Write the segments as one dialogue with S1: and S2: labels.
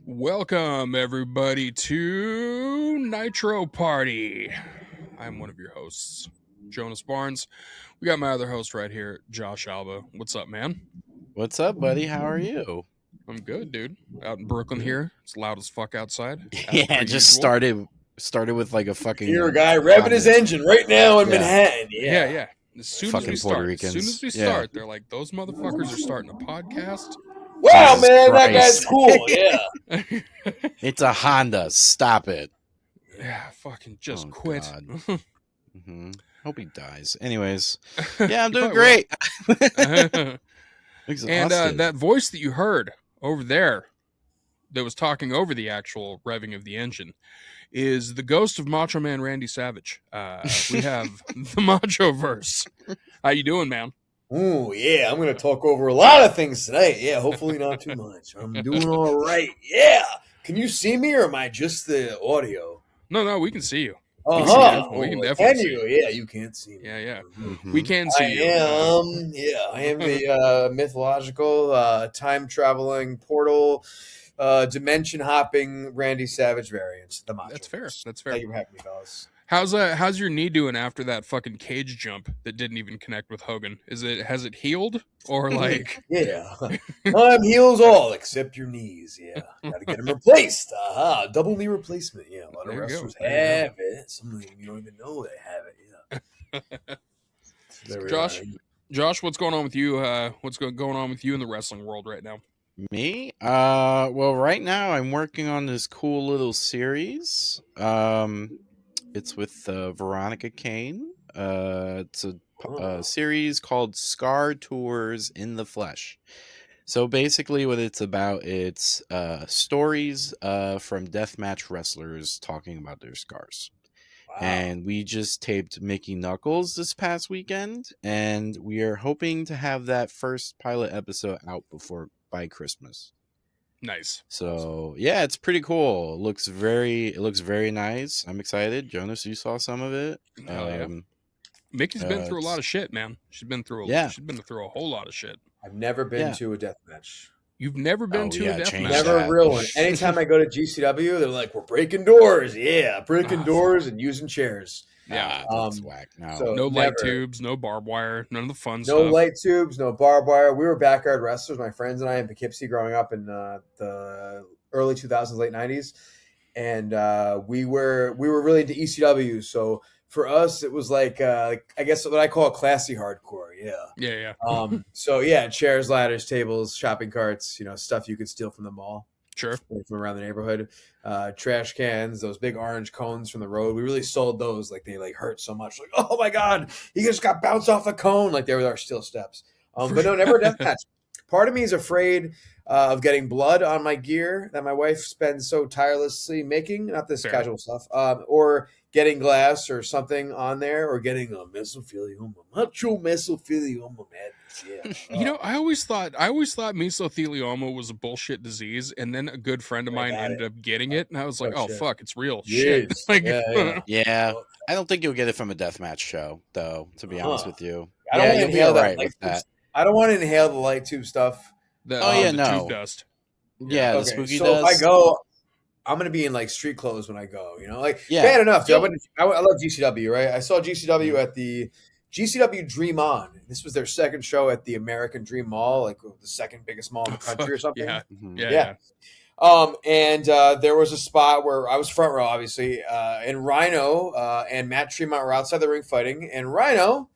S1: Welcome, everybody, to Nitro Party. I'm one of your hosts, Jonas Barnes. We got my other host right here, Josh Alba. What's up, man?
S2: What's up, buddy? How are you?
S1: I'm good, dude. Out in Brooklyn here. It's loud as fuck outside.
S2: Yeah, just started with like a fucking
S3: Here, guy revving his engine right now in Manhattan.
S1: Yeah. As soon
S2: Fucking
S1: as
S2: Puerto
S1: we
S2: Ricans.
S1: start, they're like, those motherfuckers are starting a podcast.
S3: Wow,
S2: Jesus
S3: man,
S2: Christ.
S3: that guy's cool. Yeah.
S2: It's a Honda. Stop it.
S1: Yeah, fucking just
S2: Oh,
S1: quit.
S2: Hope he dies. Anyways, yeah, I'm doing
S1: He
S2: great.
S1: And
S2: Exhausted.
S1: that voice that you heard over there that was talking over the actual revving of the engine is the ghost of Macho Man Randy Savage. We have the Machoverse. How you doing, man?
S3: Ooh, yeah. I'm going to talk over a lot of things tonight. Yeah, hopefully not too much. I'm doing all right. Yeah. Can you see me or am I just the audio?
S1: No, we can see you.
S3: Uh-huh.
S1: We can
S3: Oh,
S1: definitely
S3: can
S1: see
S3: you?
S1: you.
S3: Yeah, you can't see me.
S1: Yeah.
S2: Mhm.
S1: We can see you.
S3: I am the mythological, time-traveling, portal, dimension-hopping Randy Savage variant. The Macho.
S1: That's fair. That's
S3: Thank
S1: fair.
S3: you for having me, fellas.
S1: How's your knee doing after that fucking cage jump that didn't even connect with Hogan? Has it healed or like?
S3: Yeah. I'm heals all except your knees. Yeah. Got to get them replaced. Aha. Double knee replacement. Yeah. A lot of
S1: There you go.
S3: wrestlers
S1: There you
S3: have it. Some of them you don't even know they have it. Yeah. There we
S1: Josh?
S3: are.
S1: Josh, what's going on with you? What's going on with you in the wrestling world right now?
S2: Me? Well, right now I'm working on this cool little series. It's with Veronica Kane. It's a series called Scar Tours in the Flesh. So basically what it's about, it's stories from deathmatch wrestlers talking about their scars.
S3: Wow.
S2: And we just taped Mickey Knuckles this past weekend, and we are hoping to have that first pilot episode out by Christmas.
S1: Nice.
S2: So yeah, it's pretty cool. It looks very nice. I'm excited. Jonas, you saw some of it.
S1: Hell yeah. Mickey's been through a lot of shit, man. She's been through a whole lot of shit.
S3: I've never been to a death match.
S1: You've never been to a death match?
S3: Never a real one. Anytime I go to GCW, they're like, we're breaking doors. Yeah, breaking doors and using chairs.
S1: Yeah,
S2: that's whack. No,
S3: so
S1: no light tubes, no barbed wire, none of the fun stuff.
S3: No light tubes, no barbed wire. We were backyard wrestlers, my friends and I, in Poughkeepsie, growing up in the early 2000s, late 90s, and we were really into ECW. So for us, it was like I guess what I call classy hardcore.
S1: Yeah.
S3: So yeah, chairs, ladders, tables, shopping carts, stuff you could steal from the mall.
S1: Sure.
S3: From around the neighborhood, trash cans, those big orange cones from the road. We really sold those. Like they hurt so much. Like, oh my god, he just got bounced off a cone. Like they were our steel steps. But no, never a death match. Part of me is afraid of getting blood on my gear that my wife spends so tirelessly making. Not this casual stuff. Or getting glass or something on there, or getting a mesothelioma, macho mesothelioma madness. Yeah.
S1: I always thought mesothelioma was a bullshit disease, and then a good friend of mine ended up getting it, and I was like, "Oh
S3: shit.
S1: Fuck, it's real shit."
S2: Yeah. I don't think you'll get it from a deathmatch show, though. To be honest with you,
S3: I don't want to
S2: you'll be
S3: inhale
S2: alright
S3: that
S2: with that.
S3: I don't want to inhale the light tube stuff.
S1: The tube dust.
S2: Yeah,
S3: okay,
S2: the spooky
S3: so
S2: dust.
S3: if I go, I'm gonna be in street clothes when I go. Bad enough. Dude. I love GCW, right? I saw GCW at the GCW Dream On. This was their second show at the American Dream Mall, the second biggest mall in the country or something.
S1: Yeah.
S3: And there was a spot where I was front row, obviously, and Rhino and Matt Tremont were outside the ring fighting, and Rhino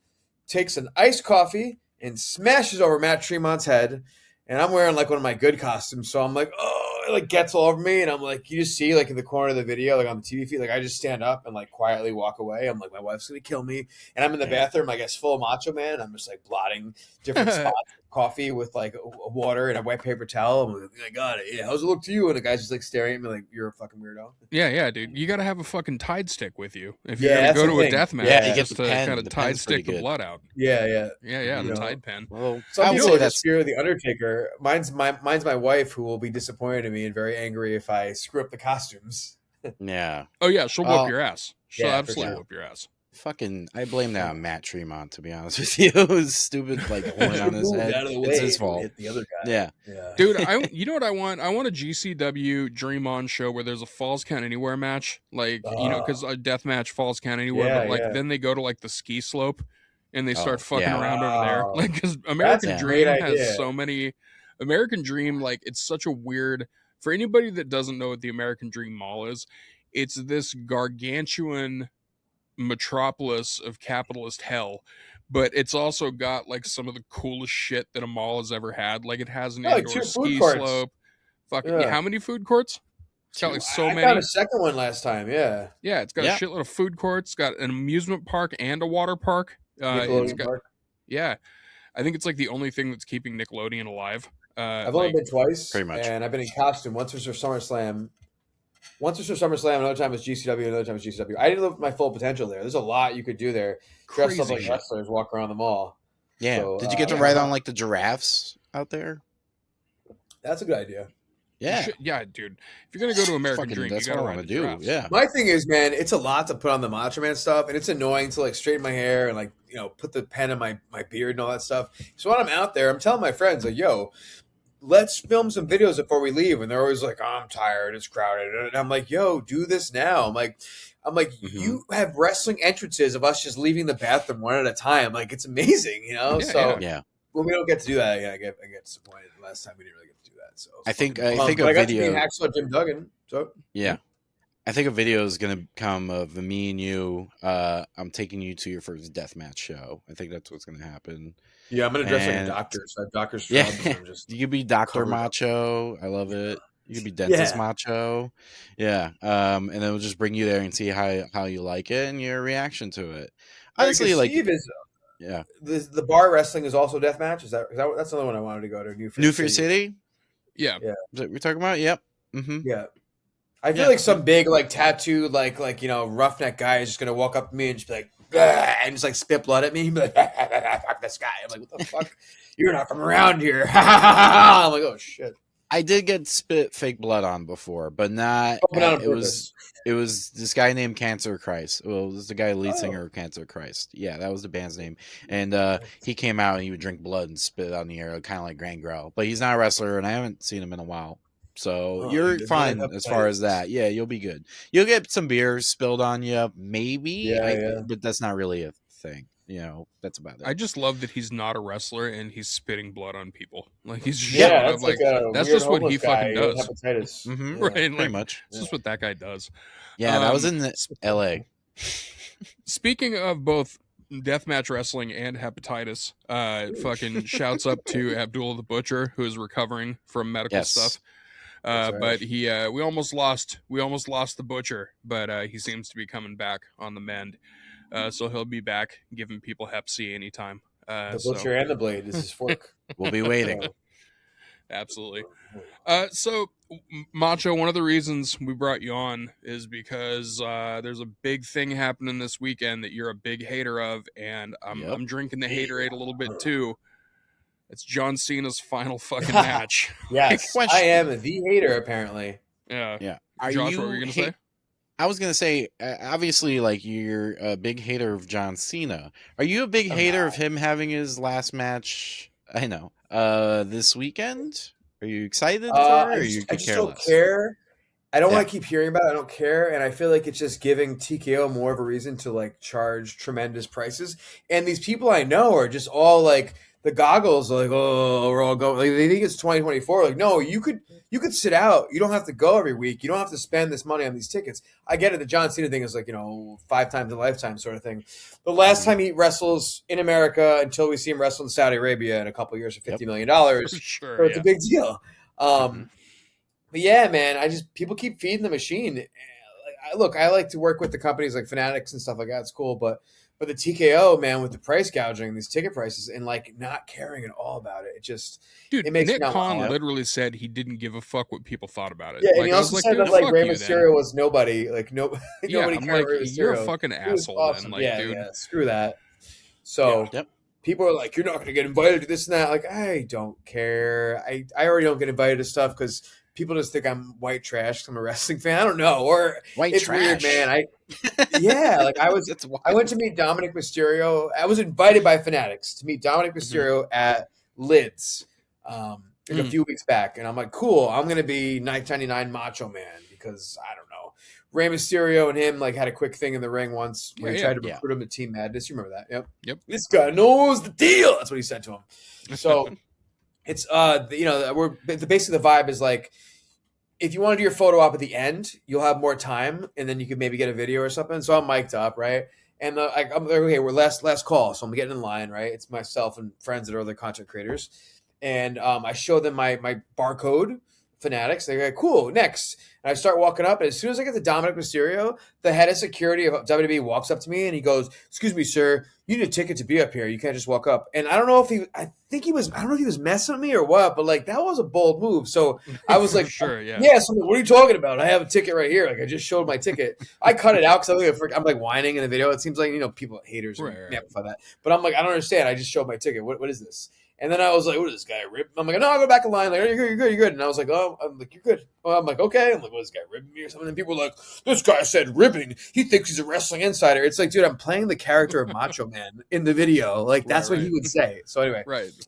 S3: takes an iced coffee and smashes over Matt Tremont's head, and I'm wearing one of my good costumes, so I'm like, oh, it gets all over me, and I'm like, you just see in the corner of the video, on the TV feed, I just stand up and quietly walk away. I'm like, my wife's gonna kill me, and I'm in the bathroom, I guess full of Macho Man. I'm just blotting different spots. Coffee with water and a wet paper towel. I'm like, I got it. Yeah, how's it look to you? And the guy's just staring at me like, you're a fucking weirdo.
S1: Yeah, dude. You got to have a fucking Tide stick with you if you're gonna go to a death match.
S2: Yeah,
S1: just to kind of Tide stick the blood out.
S3: Yeah.
S1: The Tide pen.
S2: Well,
S3: some people are just scared of the Undertaker. Mine's my wife, who will be disappointed in me and very angry if I screw up the costumes.
S2: Yeah.
S1: Oh yeah, she'll whoop your ass. She'll absolutely whoop your ass.
S2: Fucking, I blame that on Matt Tremont, to be honest with you. His stupid, like, horn on his
S3: Moved
S2: head.
S3: out of the
S2: It's
S3: way
S2: his
S3: to
S2: fault.
S3: hit the other guy.
S2: Yeah.
S1: Dude, you know what I want? I want a GCW Dream On show where there's a Falls Count Anywhere match, like because a death match Falls Count Anywhere,
S3: Yeah,
S1: but like
S3: yeah.
S1: then they go to like the ski slope, and they start fucking
S2: yeah.
S1: around over there,
S3: Wow.
S1: like because
S3: That's
S1: American
S3: a
S1: Dream
S3: great
S1: has
S3: idea.
S1: so many. American Dream, like it's such a weird. For anybody that doesn't know what the American Dream Mall is, it's this gargantuan metropolis of capitalist hell, but it's also got like some of the coolest shit that a mall has ever had. Like it has an
S3: Oh, like
S1: indoor
S3: 2 food
S1: ski
S3: courts.
S1: slope. Fucking
S3: Yeah.
S1: how many food courts? It's got like so
S3: I
S1: many.
S3: found a second one last time. Yeah.
S1: Yeah, it's got a shitload of food courts. It's got an amusement park and a water park. It's
S3: Nickelodeon
S1: got,
S3: Park.
S1: yeah, I think it's like the only thing that's keeping Nickelodeon alive.
S3: I've only been twice,
S2: pretty much.
S3: and I've been in costume. Once was for SummerSlam. Another time was GCW, another time was GCW. I didn't live my full potential there. There's a lot you could do there. Dress up
S1: Crazy
S3: like
S1: shit.
S3: wrestlers, walk around the mall.
S2: Yeah.
S3: So,
S2: Did you get to ride on like the giraffes out there?
S3: That's a good idea.
S2: Yeah.
S1: Yeah, dude. If you're gonna go to American Dream,
S2: That's
S1: you gotta
S2: what I
S1: ride
S2: want
S1: the
S2: to do.
S1: giraffes.
S2: Yeah.
S3: My thing is, man, it's a lot to put on the Macho Man stuff, and it's annoying to like straighten my hair and like put the pen in my beard and all that stuff. So when I'm out there, I'm telling my friends like, "Yo, let's film some videos before we leave," and they're always like, "Oh, I'm tired, it's crowded," and I'm like, "Yo, do this now." I'm like, you have wrestling entrances of us just leaving the bathroom one at a time. Like it's amazing,
S2: Yeah.
S3: When we don't get to do that, I get disappointed. Last time we didn't really get to do that. So
S2: I think
S3: but
S2: a
S3: I got to be
S2: video.
S3: Hacksaw Jim Duggan. So
S2: Yeah. I think a video is gonna come of me and you. I'm taking you to your first deathmatch show. I think that's what's gonna happen.
S3: yeah, I'm gonna dress like a
S2: And-
S3: doctor. So I have doctor
S2: Yeah.
S3: scrubs. And I'm just
S2: You could be Doctor
S3: covered up.
S2: Macho. I love it. You could be Dentist
S3: Yeah.
S2: Macho. Yeah. And then we'll just bring you there and see how you like it and your reaction to it. Honestly, like
S3: Steve is
S2: yeah.
S3: the bar wrestling is also deathmatch. Is that that's another one I wanted to go to. New
S2: Fear City.
S1: Yeah.
S2: Is that what we're talking about? Yep. Mm-hmm.
S3: Yeah. I feel like some big like tattooed like roughneck guy is just gonna walk up to me and just be like "Gah," and just like spit blood at me. He'd be like, fuck this guy. I'm like, what the fuck? You're not from around here. I'm like, oh shit.
S2: I did get spit fake blood on before, but not. It was this guy named Cancer Christ. Well, it was the guy lead singer of Cancer Christ. Yeah, that was the band's name. And he came out and he would drink blood and spit it on the air, kind of like Gangrel. But he's not a wrestler, and I haven't seen him in a while. So you're fine as far as that. Yeah, you'll be good. You'll get some beers spilled on you, maybe. But that's not really a thing. That's about it.
S1: I just love that he's not a wrestler and he's spitting blood on people. Like he's
S3: that's
S1: like that's just what he fucking does.
S3: Hepatitis.
S1: Right,
S2: pretty
S1: like,
S2: much.
S1: It's just what that guy does.
S2: Yeah, that was in L.A.
S1: Speaking of both deathmatch wrestling and hepatitis, fucking shouts up to Abdul the Butcher, who is recovering from medical stuff.
S3: Right.
S1: But we almost lost the Butcher, but he seems to be coming back on the mend. So he'll be back giving people Hep C anytime.
S3: The Butcher and the Blade is his fork.
S2: We'll be waiting.
S1: Absolutely. So Macho, one of the reasons we brought you on is because there's a big thing happening this weekend that you're a big hater of, and I'm drinking the haterade a little bit too. It's John Cena's final fucking match.
S3: Yes, I am the hater apparently.
S1: Yeah.
S2: Are
S1: Josh,
S2: you
S1: what were you gonna say?
S2: I was gonna say, obviously, like you're a big hater of John Cena. Are you a big hater of him having his last match? I know. This weekend. Are you excited for it, or you
S3: I
S2: could
S3: just
S2: care
S3: don't
S2: less?
S3: care. I don't want to keep hearing about it. I don't care, and I feel like it's just giving TKO more of a reason to like charge tremendous prices. And these people I know are just all like the goggles, are like, oh, we're all going. Like, they think it's 2024. Like, no, you could sit out. You don't have to go every week. You don't have to spend this money on these tickets. I get it. The John Cena thing is like 5 times in a lifetime sort of thing. The last time he wrestles in America until we see him wrestle in Saudi Arabia in a couple of years for $50 million.
S1: Sure,
S3: so it's a big deal. But yeah, man, people keep feeding the machine. Look, I like to work with the companies like Fanatics and stuff like that. It's cool, but the TKO, man, with the price gouging, these ticket prices, and like not caring at all about it, it makes
S1: Nick
S3: me
S1: Khan literally said he didn't give a fuck what people thought about it.
S3: Yeah,
S1: like,
S3: and he also said that like Rey Mysterio was nobody, like nobody
S1: I'm
S3: cared.
S1: like,
S3: Rey
S1: you're a
S3: Mysterio.
S1: fucking asshole,
S3: awesome.
S1: then. Like, dude,
S3: screw that. So people are like, you're not going to get invited to this and that. Like, I don't care. I already don't get invited to stuff because people just think I'm white trash 'cause I'm a wrestling fan. I don't know, or
S2: White
S3: it's
S2: trash.
S3: weird, man. Like
S2: That's
S3: I went to meet Dominic Mysterio. I was invited by Fanatics to meet Dominic Mysterio at Lids a few weeks back, and I'm like, cool. I'm gonna be 1999 Macho Man because I don't know. Rey Mysterio and him like had a quick thing in the ring once when he tried to recruit him to Team Madness. You remember that?
S1: Yep.
S3: This guy knows the deal. That's what he said to him. So it's basically the vibe is like, if you want to do your photo op at the end, you'll have more time, and then you could maybe get a video or something. So I'm mic'd up, right? And I'm like, okay, we're last call, so I'm getting in line, right? It's myself and friends that are other content creators, and I show them my barcode, Fanatics. They're like, cool, next. And I start walking up, and as soon as I get to Dominic Mysterio, the head of security of WWE walks up to me, and he goes, "Excuse me, sir, you need a ticket to be up here. You can't just walk up." And I don't know if I don't know if he was messing with me or what, but like that was a bold move. So I was like,
S1: sure, yeah.
S3: So what are you talking about? I have a ticket right here. Like I just showed my ticket. I cut it out because I'm like whining in the video. It seems like people haters amplify that, but I'm like, I don't understand. I just showed my ticket. What is this? And then I was like, what is this guy rip? I'm like, no, I'll go back in line. Like, oh, you're good. And I was like, oh, I'm like, you're good. Oh, I'm like, okay. I'm like, what is this guy ripping me or something? And people were like, this guy said ripping. He thinks he's a wrestling insider. It's like, dude, I'm playing the character of Macho Man in the video. Like, that's what he would say. So anyway,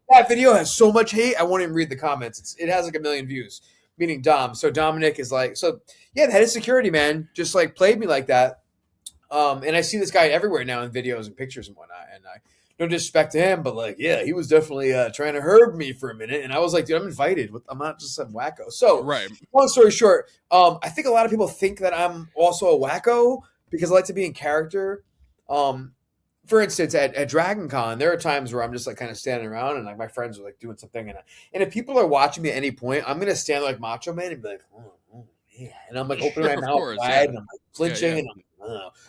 S3: that video has so much hate. I won't even read the comments. It has like 1 million views, meaning Dom. So Dominic is like, the head of security, man, just like played me like that. And I see this guy everywhere now in videos and pictures and whatnot. And no disrespect to him, but like, yeah, he was definitely trying to herb me for a minute. And I was like, dude, I'm invited. I'm not just some wacko. So long story short, I think a lot of people think that I'm also a wacko because I like to be in character. For instance, at Dragon Con, there are times where I'm just like kind of standing around and like my friends are like doing something. And if people are watching me at any point, I'm going to stand like Macho Man and be like, oh yeah. And I'm like opening my mouth wide and I'm like flinching and I'm like,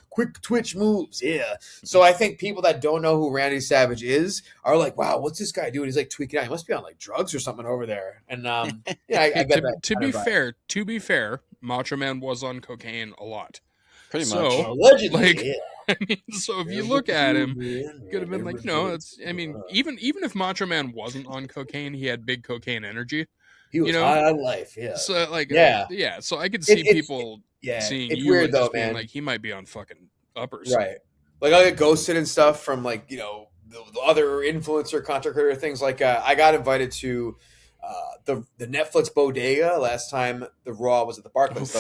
S3: quick twitch moves, So I think people that don't know who Randy Savage is are like, wow, what's this guy doing? He's like tweaking out. He must be on like drugs or something over there. And I get that.
S1: To be fair, Macho Man was on cocaine a lot.
S2: Pretty much.
S3: Allegedly,
S1: I mean, so if you look at him, you could have been like, even if Macho Man wasn't on cocaine, he had big cocaine energy.
S3: He was high on life,
S1: So like, so I could see people seeing
S3: it's
S1: you
S3: weird
S1: and
S3: though,
S1: just being
S3: man.
S1: like, he might be on fucking uppers,
S3: right? Like I get ghosted and stuff from like the other influencer content creator things. Like I got invited to the Netflix bodega last time the Raw was at the Barclays.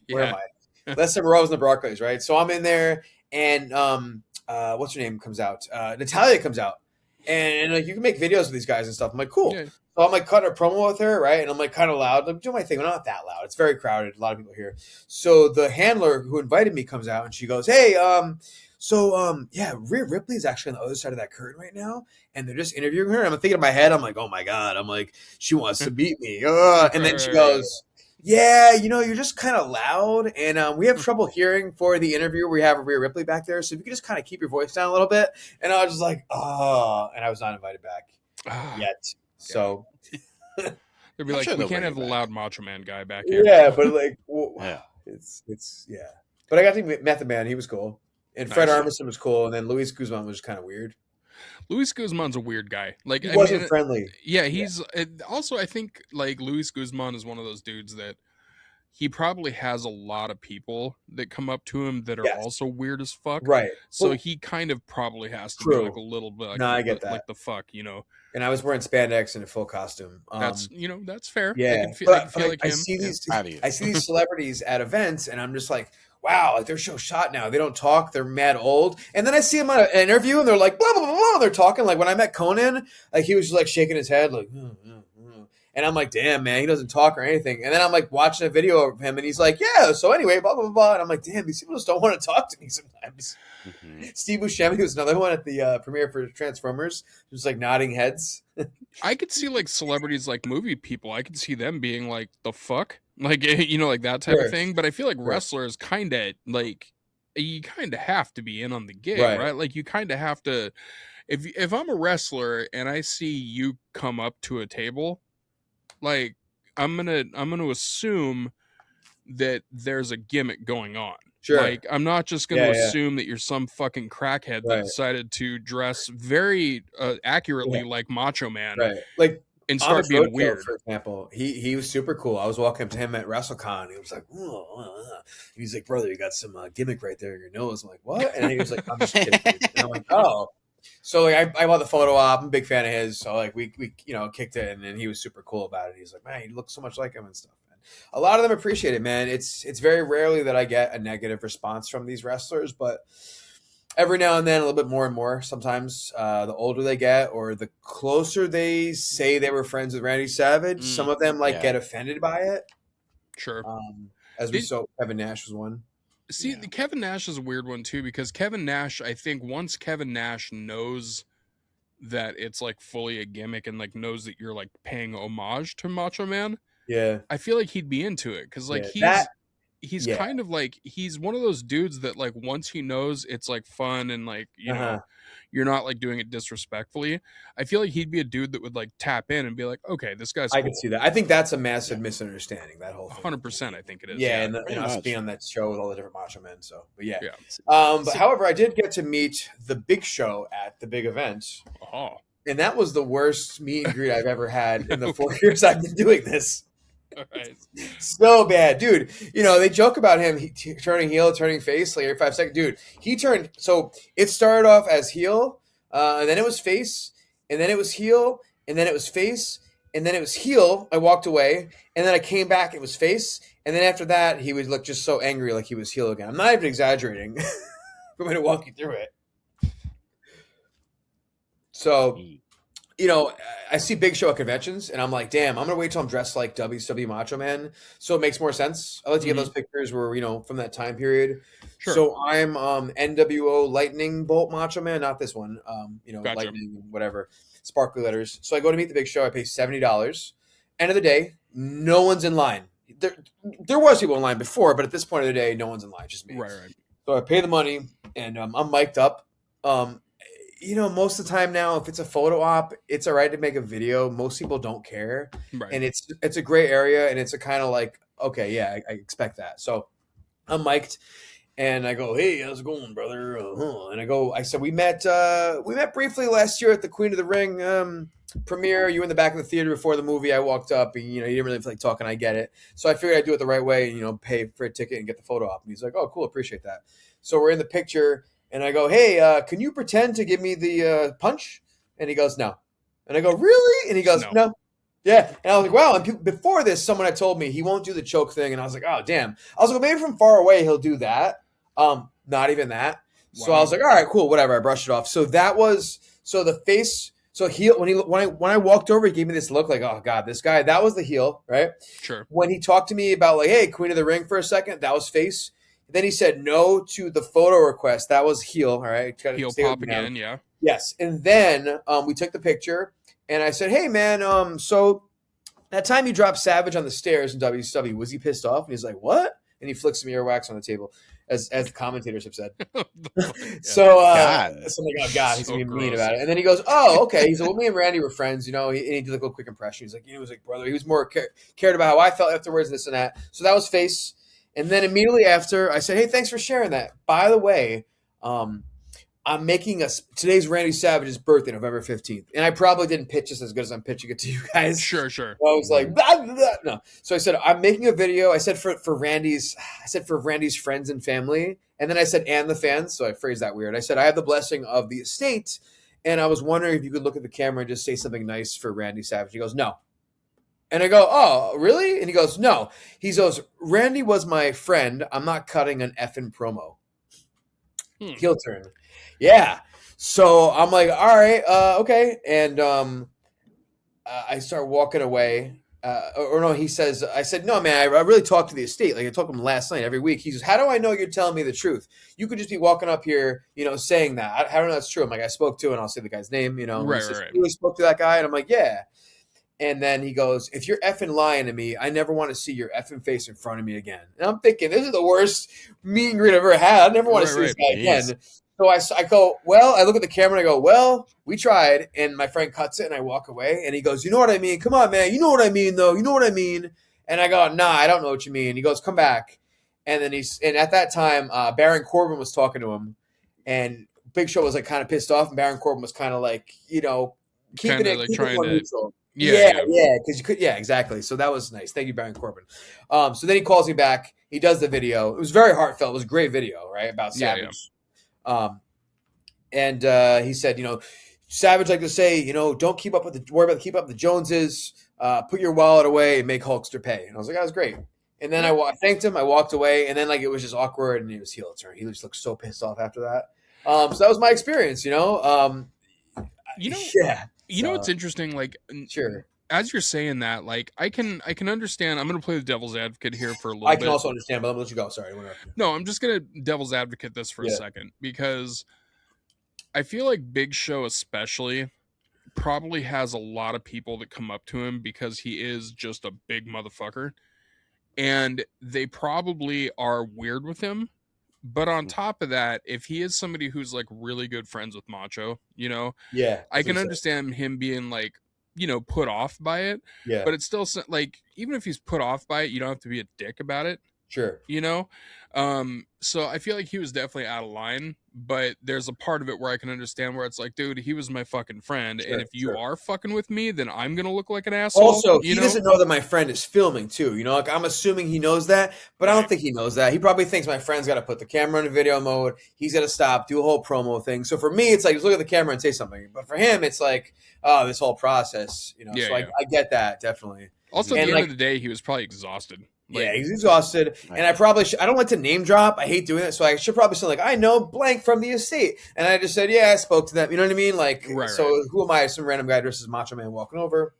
S3: Where am I? Last time Raw was in the Barclays, right? So I'm in there, and what's her name comes out? Natalia comes out, and like you can make videos with these guys and stuff. I'm like, cool. Yeah. So I'm like cutting a promo with her, right? And I'm like kind of loud. I'm doing my thing, but not that loud. It's very crowded. A lot of people here. So the handler who invited me comes out and she goes, hey, Rhea Ripley is actually on the other side of that curtain right now. And they're just interviewing her. And I'm thinking in my head, I'm like, oh my God. I'm like, she wants to beat me. And then she goes, yeah, you're just kind of loud. And we have trouble hearing for the interview. We have Rhea Ripley back there. So if you could just kind of keep your voice down a little bit. And I was just like, oh, and I was not invited back yet. So
S1: they'd be like, we can't have the loud Macho Man guy back here.
S3: Yeah, but like, it's But I got to meet Method Man. He was cool, and Fred Armisen was cool, and then Luis Guzman was kind of weird.
S1: Luis Guzman's a weird guy. Like
S3: he wasn't friendly.
S1: Yeah, he's also. I think like Luis Guzman is one of those dudes that he probably has a lot of people that come up to him that are also weird as fuck.
S3: Right.
S1: So he kind of probably has to be like a little bit. Like,
S3: I get that.
S1: Like the fuck,
S3: And I was wearing spandex and a full costume.
S1: That's that's fair.
S3: Yeah,
S1: I feel like him.
S3: I see these celebrities at events, and I'm just like, wow, like they're so shot now. They don't talk. They're mad old. And then I see them on an interview, and they're like, blah blah blah blah. They're talking like when I met Conan, like he was just like shaking his head, like. And I'm like, damn, man, he doesn't talk or anything. And then I'm like watching a video of him, and he's like, yeah, so anyway, blah, blah, blah, blah. And I'm like, damn, these people just don't want to talk to me sometimes. Mm-hmm. Steve Buscemi was another one at the premiere for Transformers, just like nodding heads.
S1: I could see like celebrities, like movie people, I could see them being like, the fuck? Like, like that type of thing. But I feel like wrestlers kind of like, you kind of have to be in on the gig, right? Like you kind of have to, if I'm a wrestler and I see you come up to a table, like I'm gonna assume that there's a gimmick going on.
S3: Sure.
S1: Like I'm not just gonna assume that you're some fucking crackhead that decided to dress very accurately like Macho Man.
S3: Right. Like
S1: and
S3: On
S1: start
S3: the
S1: being
S3: Roadshow,
S1: weird.
S3: for example, he was super cool. I was walking up to him at WrestleCon. And he was like, he's like, brother, you got some gimmick right there in your nose. I'm like, what? And he was like, I'm just kidding. Dude. And I'm like, oh. So like I bought the photo op. I'm a big fan of his. So like we kicked it, and then he was super cool about it. He's like, man, you look so much like him and stuff. And a lot of them appreciate it, man. It's very rarely that I get a negative response from these wrestlers, but every now and then, a little bit more and more. Sometimes the older they get, or the closer they say they were friends with Randy Savage, some of them get offended by it.
S1: Sure.
S3: As we saw, Kevin Nash was one.
S1: See, Kevin Nash is a weird one too, because Kevin Nash, I think once Kevin Nash knows that it's like fully a gimmick and like knows that you're like paying homage to Macho Man, I feel like he'd be into it, because like he's kind of like, he's one of those dudes that like once he knows it's like fun and like know you're not like doing it disrespectfully, I feel like he'd be a dude that would like tap in and be like, okay, this guy's cool.
S3: I can see that. I think that's a massive misunderstanding, that whole thing.
S1: 100%, I think it is.
S3: And us being on that show with all the different Macho Men. So, but but however, I did get to meet the Big Show at the big event. And that was the worst meet and greet I've ever had in the 4 years I've been doing this.
S1: Right.
S3: So bad, dude. They joke about him turning heel, turning face like every 5 seconds. Dude, he turned. So it started off as heel, and then it was face, and then it was heel, and then it was face, and then it was heel. I walked away, and then I came back. It was face, and then after that, he would look just so angry, like he was heel again. I'm not even exaggerating. I'm going to walk you through it. So, I see Big Show at conventions, and I'm like, damn, I'm going to wait till I'm dressed like WCW Macho Man, so it makes more sense. I like to get those pictures where, from that time period. Sure. So I'm NWO Lightning Bolt Macho Man, not this one, gotcha. Lightning, whatever, sparkly letters. So I go to meet the Big Show. I pay $70. End of the day, no one's in line. There was people in line before, but at this point of the day, no one's in line, just me.
S1: Right.
S3: So I pay the money, and I'm mic'd up. Most of the time now, if it's a photo op, it's all right to make a video. Most people don't care. Right. And it's a gray area, and it's a kind of like, okay, yeah, I expect that. So I'm mic'd, and I go, hey, how's it going, brother? And I said, we met briefly last year at the Queen of the Ring premiere. You were in the back of the theater before the movie. I walked up, and, you didn't really feel like talking. I get it. So I figured I'd do it the right way and, pay for a ticket and get the photo op. And he's like, oh, cool, appreciate that. So we're in the picture. And I go, hey, can you pretend to give me the punch? And he goes, no. And I go, really? And he goes, no. Yeah. And I was like, wow. And before this, someone had told me he won't do the choke thing. And I was like, oh, damn. I was like, well, maybe from far away he'll do that. Not even that. Wow. So I was like, all right, cool, whatever. I brushed it off. So that was the face. So when I walked over, he gave me this look like, oh God, this guy. That was the heel, right?
S1: Sure.
S3: When he talked to me about like, hey, Queen of the Ring for a second, that was face. Then he said no to the photo request. That was heel. All right.
S1: Heel pop again. Yeah.
S3: Yes. And then we took the picture, and I said, hey, man, so that time you dropped Savage on the stairs in WCW, was he pissed off? And he's like, what? And he flicks some earwax on the table, as the commentators have said. So I'm like, oh, God, he's going to be mean about it. And then he goes, oh, okay. He said, well, me and Randy were friends, and he did a quick impression. He's like, he was like, brother, he was more cared about how I felt afterwards, this and that. So that was face. And then immediately after, I said, hey, thanks for sharing that. By the way, I'm making today's Randy Savage's birthday, November 15th. And I probably didn't pitch this as good as I'm pitching it to you guys.
S1: Sure.
S3: So I was like, blah, blah, blah. No. So I said, I'm making a video. I said for Randy's friends and family. And then I said, and the fans. So I phrased that weird. I said, I have the blessing of the estate. And I was wondering if you could look at the camera and just say something nice for Randy Savage. He goes, no. And I go, oh, really? And he goes, no. He goes, Randy was my friend. I'm not cutting an effing promo. Heel turn. Yeah. So I'm like, all right, okay. And I start walking away. He says, I said, no, man, I really talked to the estate. Like I talked to him last night every week. He says, how do I know you're telling me the truth? You could just be walking up here, saying that. How do I know that's true? I'm like, I spoke to, and I'll say the guy's name,
S1: Right,
S3: says,
S1: right.
S3: You really spoke to that guy? And I'm like, yeah. And then he goes, if you're effing lying to me, I never want to see your effing face in front of me again. And I'm thinking, this is the worst meet and greet I've ever had. I never want to see this guy again. So I go, well, I look at the camera and I go, well, we tried. And my friend cuts it and I walk away. And he goes, you know what I mean? Come on, man. You know what I mean, though. You know what I mean? And I go, nah, I don't know what you mean. He goes, come back. And then and at that time, Baron Corbin was talking to him. And Big Show was like kind of pissed off. And Baron Corbin was kind of like, keeping it
S1: trying to
S3: neutral. Yeah, because you could. Yeah, exactly. So that was nice. Thank you, Baron Corbin. So then he calls me back. He does the video. It was very heartfelt. It was a great video, right, about Savage. And he said, Savage like to say, don't worry about keep up the Joneses. Put your wallet away and make Hulkster pay. And I was like, that was great. And then I thanked him. I walked away, and then it was just awkward, and it was heel turn. He just looked so pissed off after that. So that was my experience. Yeah.
S1: What's interesting?
S3: Sure.
S1: As you're saying that, I can understand. I'm going to play the devil's advocate here for a little bit.
S3: I can also understand, but I'm going to let you go. Sorry.
S1: No, I'm just going to devil's advocate this for a second, because I feel like Big Show especially probably has a lot of people that come up to him because he is just a big motherfucker, and they probably are weird with him. But on top of that, if he is somebody who's really good friends with Macho, I can understand him being put off by it.
S3: Yeah.
S1: But it's still even if he's put off by it, you don't have to be a dick about it.
S3: Sure.
S1: So I feel like he was definitely out of line, but there's a part of it where I can understand where it's like, dude, he was my fucking friend.
S3: Sure,
S1: and if you are fucking with me, then I'm going to look like an asshole.
S3: Also, he doesn't know that my friend is filming too. I'm assuming he knows that, but I don't think he knows that. He probably thinks my friend's got to put the camera in video mode. He's got to stop, do a whole promo thing. So for me, it's like, just look at the camera and say something. But for him, it's like, oh, this whole process, I get that definitely.
S1: Also, at the end of the day, he was probably exhausted.
S3: He's exhausted, and I don't like to name drop. I hate doing it, so I should probably say I know blank from the estate, and I just said, yeah, I spoke to them. You know what I mean? Who am I? Some random guy dressed as Macho Man walking over.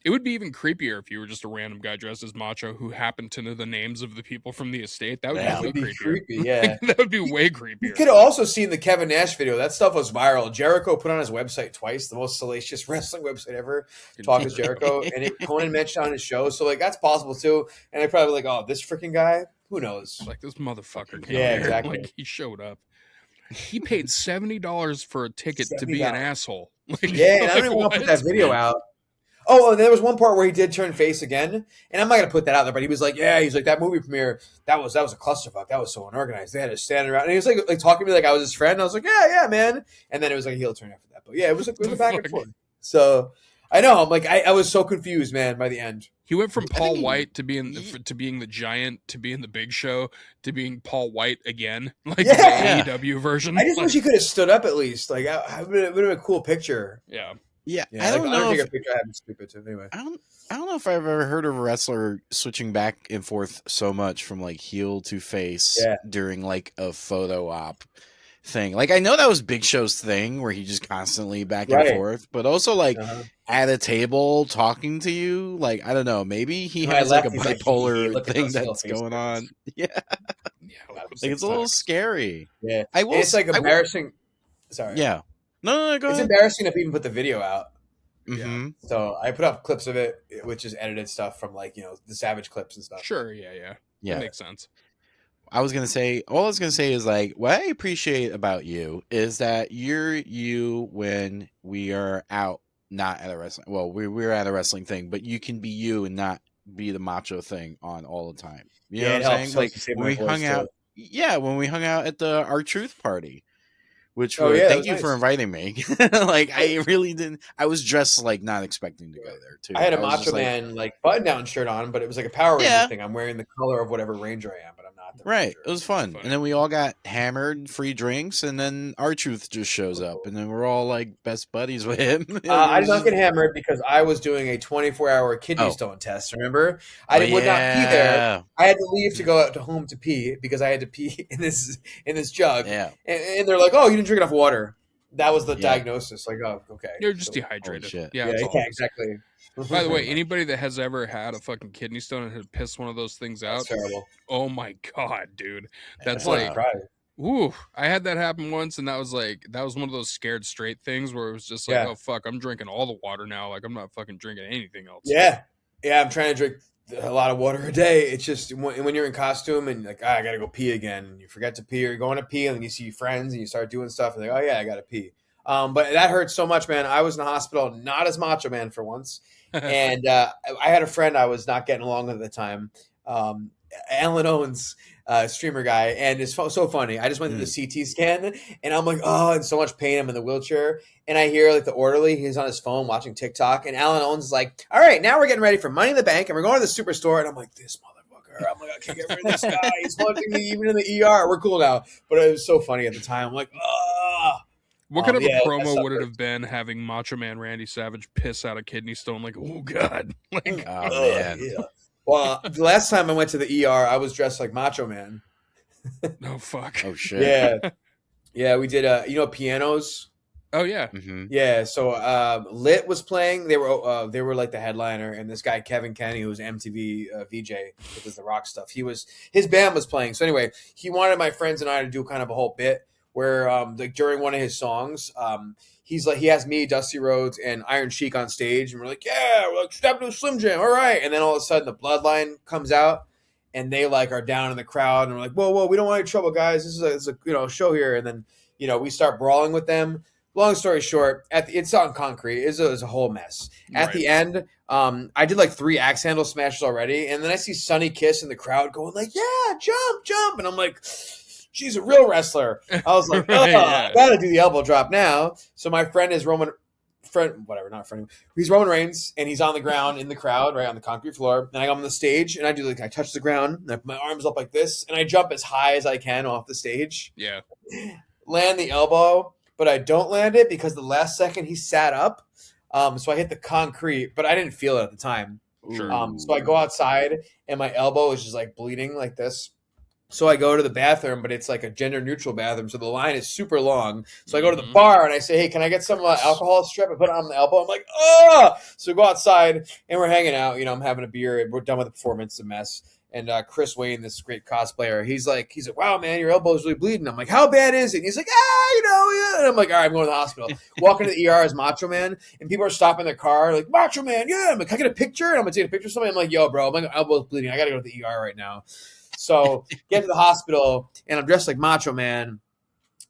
S1: It would be even creepier if you were just a random guy dressed as Macho who happened to know the names of the people from the estate. That would be way creepier.
S3: Creepy, yeah.
S1: That would be way creepier.
S3: You could have also seen the Kevin Nash video. That stuff was viral. Jericho put on his website twice, the most salacious wrestling website ever. Talk with Jericho. And Conan mentioned on his show. So, that's possible, too. And I probably oh, this freaking guy? Who knows?
S1: This motherfucker came here.
S3: Exactly.
S1: He showed up. He paid $70 for a ticket to be an asshole.
S3: And I don't even want to put that video out. Oh, and there was one part where he did turn face again, and I'm not gonna put that out there, but he was like, that movie premiere, that was a clusterfuck. That was so unorganized. They had to stand around, and he was like talking to me like I was his friend. And I was like, yeah, man. And then it was like a heel turn after that. But it was a back and forth. So I know, I was so confused, man. By the end,
S1: he went from Paul White to being the Giant to being the Big Show to being Paul White again, the AEW version.
S3: I just wish he could have stood up at least. It would have been a cool picture.
S1: Yeah,
S2: I don't know.
S3: Anyway,
S2: I don't know if I've ever heard of a wrestler switching back and forth so much from heel to face during a photo op thing. I know that was Big Show's thing where he just constantly back and forth, but also at a table talking to you. I don't know, maybe he has a bipolar thing that's going on. Yeah, it's a little scary.
S3: Yeah, it's embarrassing. Sorry.
S2: Yeah. No, go
S3: ahead. It's embarrassing to even put the video out. Mm-hmm. Yeah. So I put up clips of it, which is edited stuff from the Savage clips and stuff.
S1: Sure, yeah. That makes sense.
S2: All I was gonna say is what I appreciate about you is that you're you when we are out, not at a wrestling. Well, we're at a wrestling thing, but you can be you and not be the Macho thing on all the time. You know what I'm saying? When we hung out. Yeah, when we hung out at the R-Truth party. Which thank you for inviting me. I really didn't. I was dressed not expecting to go there too.
S3: I had a Macho Man button down shirt on, but it was a Power Ranger thing. I'm wearing the color of whatever Ranger I am, but I'm not.
S2: Right. It was fun. And then we all got hammered, free drinks, and then R-Truth just shows up, and then we're all best buddies with him.
S3: I did not get hammered because I was doing a 24-hour kidney stone test. Remember, I would not pee there. I had to leave to go out to home to pee because I had to pee in this jug.
S2: Yeah.
S3: And they're like, "Oh, you didn't drink enough water." That was the diagnosis. Oh, okay.
S1: You're just dehydrated.
S3: Yeah, exactly.
S1: By the way, anybody that has ever had a fucking kidney stone and had pissed one of those things out,
S3: that's terrible.
S1: Oh my god, dude, that's
S3: ooh.
S1: I had that happen once, and that was one of those scared straight things where it was just oh fuck, I'm drinking all the water now. I'm not fucking drinking anything else.
S3: Yeah, I'm trying to drink a lot of water a day. It's just when you're in costume and I gotta go pee again, and you forget to pee, or you're going to pee, and then you see your friends and you start doing stuff, and oh yeah, I gotta pee. But that hurt so much, man. I was in the hospital, not as Macho Man for once. And I had a friend I was not getting along with at the time. Alan Owens, streamer guy, and it's so funny. I just went through the CT scan, and I'm like, oh, in so much pain. I'm in the wheelchair, and I hear like the orderly. He's on his phone watching TikTok, and Alan Owens is like, all right, now we're getting ready for Money in the Bank, and we're going to the Superstore, and I'm like, this motherfucker. I'm like, I can't get rid of this guy. He's watching me even in the ER. We're cool now, but it was so funny at the time. I'm like, ah.
S1: What kind of a promo would it have been having Macho Man Randy Savage piss out a kidney stone? Like, oh god, like,
S2: oh man.
S3: Yeah. Well, the last time I went to the ER, I was dressed like Macho Man.
S1: Oh fuck.
S2: Oh shit.
S3: Yeah. We did pianos.
S1: Oh yeah.
S2: Mm-hmm.
S3: Yeah. So Lit was playing. They were like the headliner, and this guy Kevin Kenny, who's MTV VJ, that does the rock stuff. His band was playing. So anyway, he wanted my friends and I to do kind of a whole bit where like during one of his songs, he has me, Dusty Rhodes, and Iron Sheik on stage, and we're like, step to a Slim Jim, all right. And then all of a sudden the Bloodline comes out, and they like are down in the crowd, and we're like, whoa, we don't want any trouble, guys. This is a show here. And then we start brawling with them. Long story short, it's on concrete. It was a whole mess. At the end, I did like 3 axe handle smashes already, and then I see Sonny Kiss in the crowd going like, yeah, jump, and I'm like, she's a real wrestler. I was like, I gotta do the elbow drop now. So my friend is he's Roman Reigns, and he's on the ground in the crowd, right on the concrete floor. And I go on the stage, and I touch the ground, and I put my arms up like this, and I jump as high as I can off the stage.
S1: Yeah.
S3: Land the elbow, but I don't land it because the last second he sat up. So I hit the concrete, but I didn't feel it at the time.
S1: Sure.
S3: So I go outside, and my elbow is just like bleeding like this. So I go to the bathroom, but it's like a gender-neutral bathroom, so the line is super long. So I go to the bar, and I say, hey, can I get some alcohol strip? I put it on the elbow. I'm like, oh! So we go outside, and we're hanging out. I'm having a beer, and we're done with the performance. It's a mess. And Chris Wayne, this great cosplayer, he's like, wow, man, your elbow's really bleeding. I'm like, how bad is it? And he's like, yeah. And I'm like, all right, I'm going to the hospital. Walk into the ER as Macho Man, and people are stopping their car, like, Macho Man, yeah. I'm like, can I get a picture? And I'm going to take a picture of somebody. I'm like, yo, bro, my elbow's bleeding. I got to go to the ER right now. So get to the hospital, and I'm dressed like Macho Man,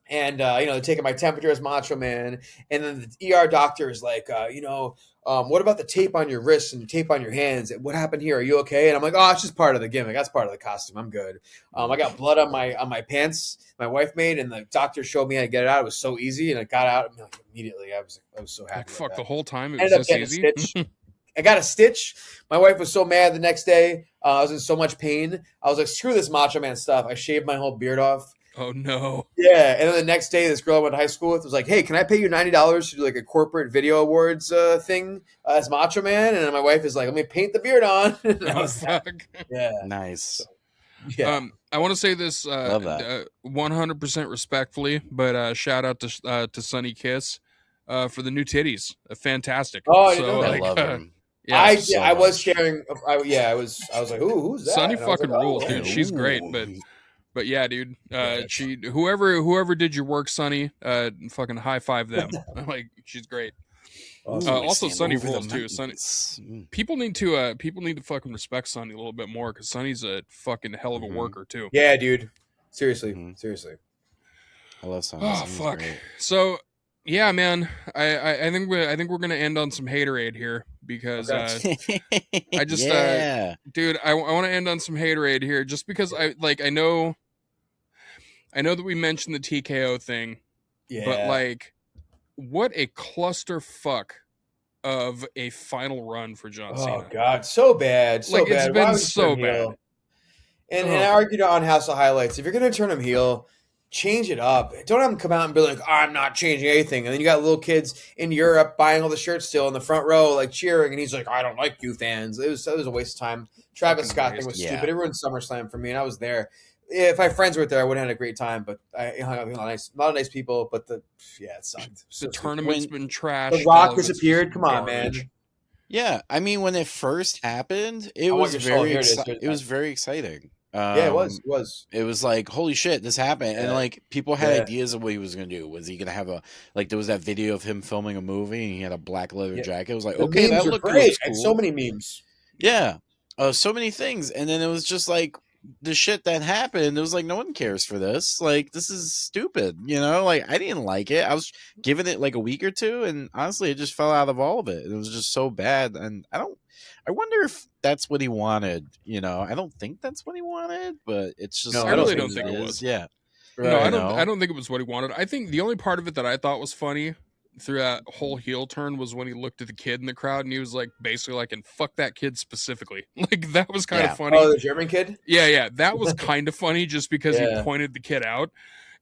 S3: and they're taking my temperature as Macho Man, and then the ER doctor is like, what about the tape on your wrists and the tape on your hands? What happened here? Are you okay? And I'm like, oh, it's just part of the gimmick. That's part of the costume. I'm good. I got blood on my pants. My wife made, and the doctor showed me how to get it out. It was so easy, and I got out immediately. I was so happy.
S1: Like, fuck, the whole time it
S3: was
S1: this easy.
S3: I got a stitch. My wife was so mad the next day. I was in so much pain. I was like, screw this Macho Man stuff. I shaved my whole beard off.
S1: Oh, no.
S3: Yeah. And then the next day, this girl I went to high school with was like, hey, can I pay you $90 to do like a corporate video awards thing as Macho Man? And then my wife is like, let me paint the beard on. And I was yeah.
S2: Nice.
S3: So, yeah.
S1: I want to say this
S2: Love that.
S1: 100% respectfully, but shout out to Sonny Kiss for the new titties. Fantastic.
S3: Oh, I didn't know that.
S2: I love him.
S3: Yeah, I was sharing. I was like, ooh, who's that?
S1: Sonny
S3: And I was
S1: fucking
S3: like,
S1: rules,
S3: oh,
S1: dude. She's great, but yeah, dude. Whoever did your work, Sonny, fucking high five them. Like, she's great. Also, Sonny rules too. Sonny, people need to fucking respect Sonny a little bit more, because Sonny's a fucking hell of a worker too.
S3: Yeah, dude. Seriously.
S2: I love Sonny.
S1: Oh fuck. Great. So yeah, man. I think we're gonna end on some haterade here, because I just dude, I want to end on some haterade here, just because I know that we mentioned the TKO thing, but like, what a clusterfuck of a final run for John Cena.
S3: Oh god, so bad, so bad.
S1: It's been so bad.
S3: And I argued on House of Highlights, if you're gonna turn him heel, change it up. Don't have him come out and be like, I'm not changing anything. And then you got little kids in Europe buying all the shirts still in the front row, like cheering, and he's like, I don't like you fans. It was a waste of time. Travis Scott thing was stupid. It ruined SummerSlam for me, and I was there. If my friends were there, I would have had a great time, but I hung out with a lot of nice people, but it sucked.
S1: The tournament's been trashed.
S3: The Rock disappeared. Come on, man.
S2: Yeah, I mean, when it first happened, it was very exciting.
S3: Yeah, it was.
S2: It was like, holy shit, this happened. And like, people had ideas of what he was going to do. Was he going to have there was that video of him filming a movie, and he had a black leather jacket. It was like, the okay, that looked great.
S3: Cool. And so many memes.
S2: Yeah. So many things. And then it was just like, the shit that happened, it was like no one cares for this. Like this is stupid, Like I didn't like it. I was giving it like a week or two, and honestly, it just fell out of all of it. It was just so bad, and I wonder if that's what he wanted. I don't think that's what he wanted, but it's just
S3: No,
S1: I really don't think it was.
S2: Yeah.
S1: No,
S3: Right.
S1: I don't think it was what he wanted. I think the only part of it that I thought was funny through that whole heel turn was when he looked at the kid in the crowd and he was like, basically like, and fuck that kid specifically. Like that was kind of funny.
S3: Oh, the German kid?
S1: Yeah, that was kind of funny just because he
S3: Yeah.
S1: pointed the kid out.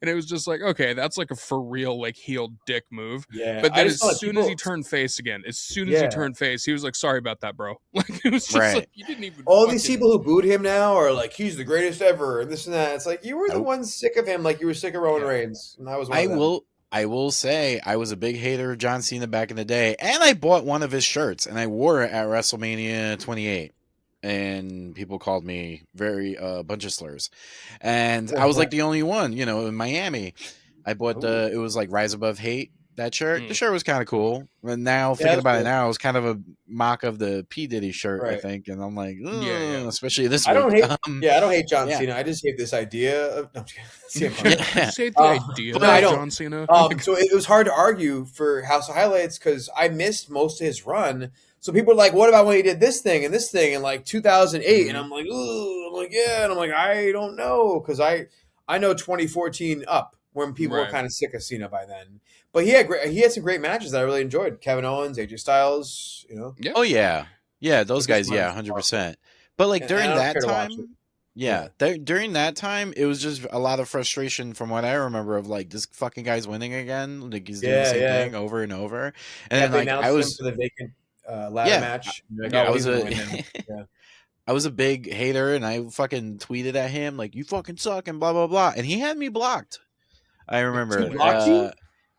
S1: And it was just like, okay, that's like a for real like heel dick move.
S3: Yeah.
S1: But
S3: I
S1: then
S3: just
S1: as
S3: felt like
S1: soon
S3: people-
S1: as he turned face again, he
S3: Yeah.
S1: was like, sorry about that, bro. Like it was just
S2: Right.
S1: like you didn't even
S3: all these
S1: fucking-
S3: people who booed him now are like, he's the greatest ever, and this and that. It's like you were the
S2: Nope.
S3: one sick of him, like you were sick of Roman
S1: Yeah.
S3: Reigns, and I was. One of them.
S2: I will say I was a big hater of John Cena back in the day, and I bought one of his shirts and I wore it at WrestleMania 28. And people called me a bunch of slurs, and I was like the only one, in Miami. I bought it was like Rise Above Hate, that shirt. The shirt was kind of cool. And now thinking about it now, it was kind of a mock of the P Diddy shirt, I think. And I'm like,
S1: Yeah.
S2: especially this
S3: I don't
S2: week.
S3: hate. I don't hate John
S2: yeah.
S3: Cena. I just hate this idea of. No, I'm just kidding.
S1: I just hate the idea of
S3: I don't.
S1: John Cena.
S3: So it was hard to argue for House of Highlights because I missed most of his run. So people are like, "What about when he did this thing in like 2008?" And I'm like, "Ooh," I'm like, "Yeah," and I'm like, "I don't know," because I know 2014 up when people were kind of sick of Cena by then. But he had some great matches that I really enjoyed. Kevin Owens, AJ Styles,
S1: Yeah.
S2: Oh yeah, those guys, 100%. But like during that time, during that time, it was just a lot of frustration from what I remember of like this fucking guy's winning again, like he's doing the same thing over and over. And then like I was
S3: him for the vacant ladder match.
S2: I was a big hater, and I fucking tweeted at him like, "You fucking suck," and blah blah blah, and he had me blocked. I remember.
S3: He blocked you?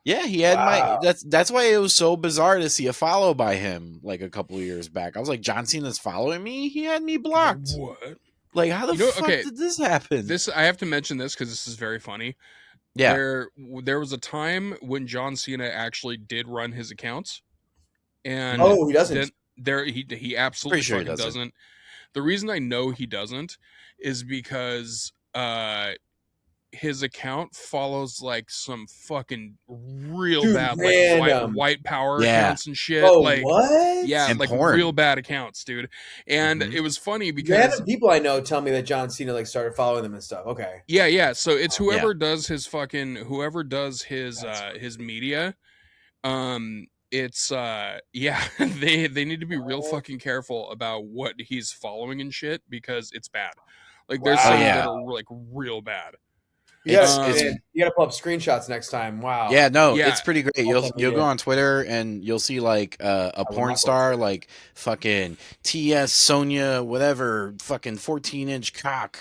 S2: Yeah, he had my. That's why it was so bizarre to see a follow by him like a couple of years back. I was like, John Cena's following me. He had me blocked.
S1: What?
S2: Like, how the fuck did this happen?
S1: I have to mention this because this is very funny.
S2: Yeah,
S1: there was a time when John Cena actually did run his accounts, and
S3: he doesn't.
S1: He absolutely
S2: sure
S1: fucking doesn't. The reason I know he doesn't is because his account follows like some fucking real bad like white power accounts and shit.
S3: Oh,
S1: like
S3: what?
S1: Yeah,
S2: and
S1: like
S2: porn.
S1: real bad accounts, dude. And it was funny because
S3: random people I know tell me that John Cena like started following them and stuff. Okay.
S1: Yeah. So it's whoever does his media. It's they need to be real fucking careful about what he's following and shit because it's bad. Like there's some that are like real bad.
S3: You gotta pull up screenshots next time. Wow.
S2: Yeah, no, it's pretty great. You'll go on Twitter and you'll see like a porn star like fucking TS Sonia whatever fucking 14-inch cock,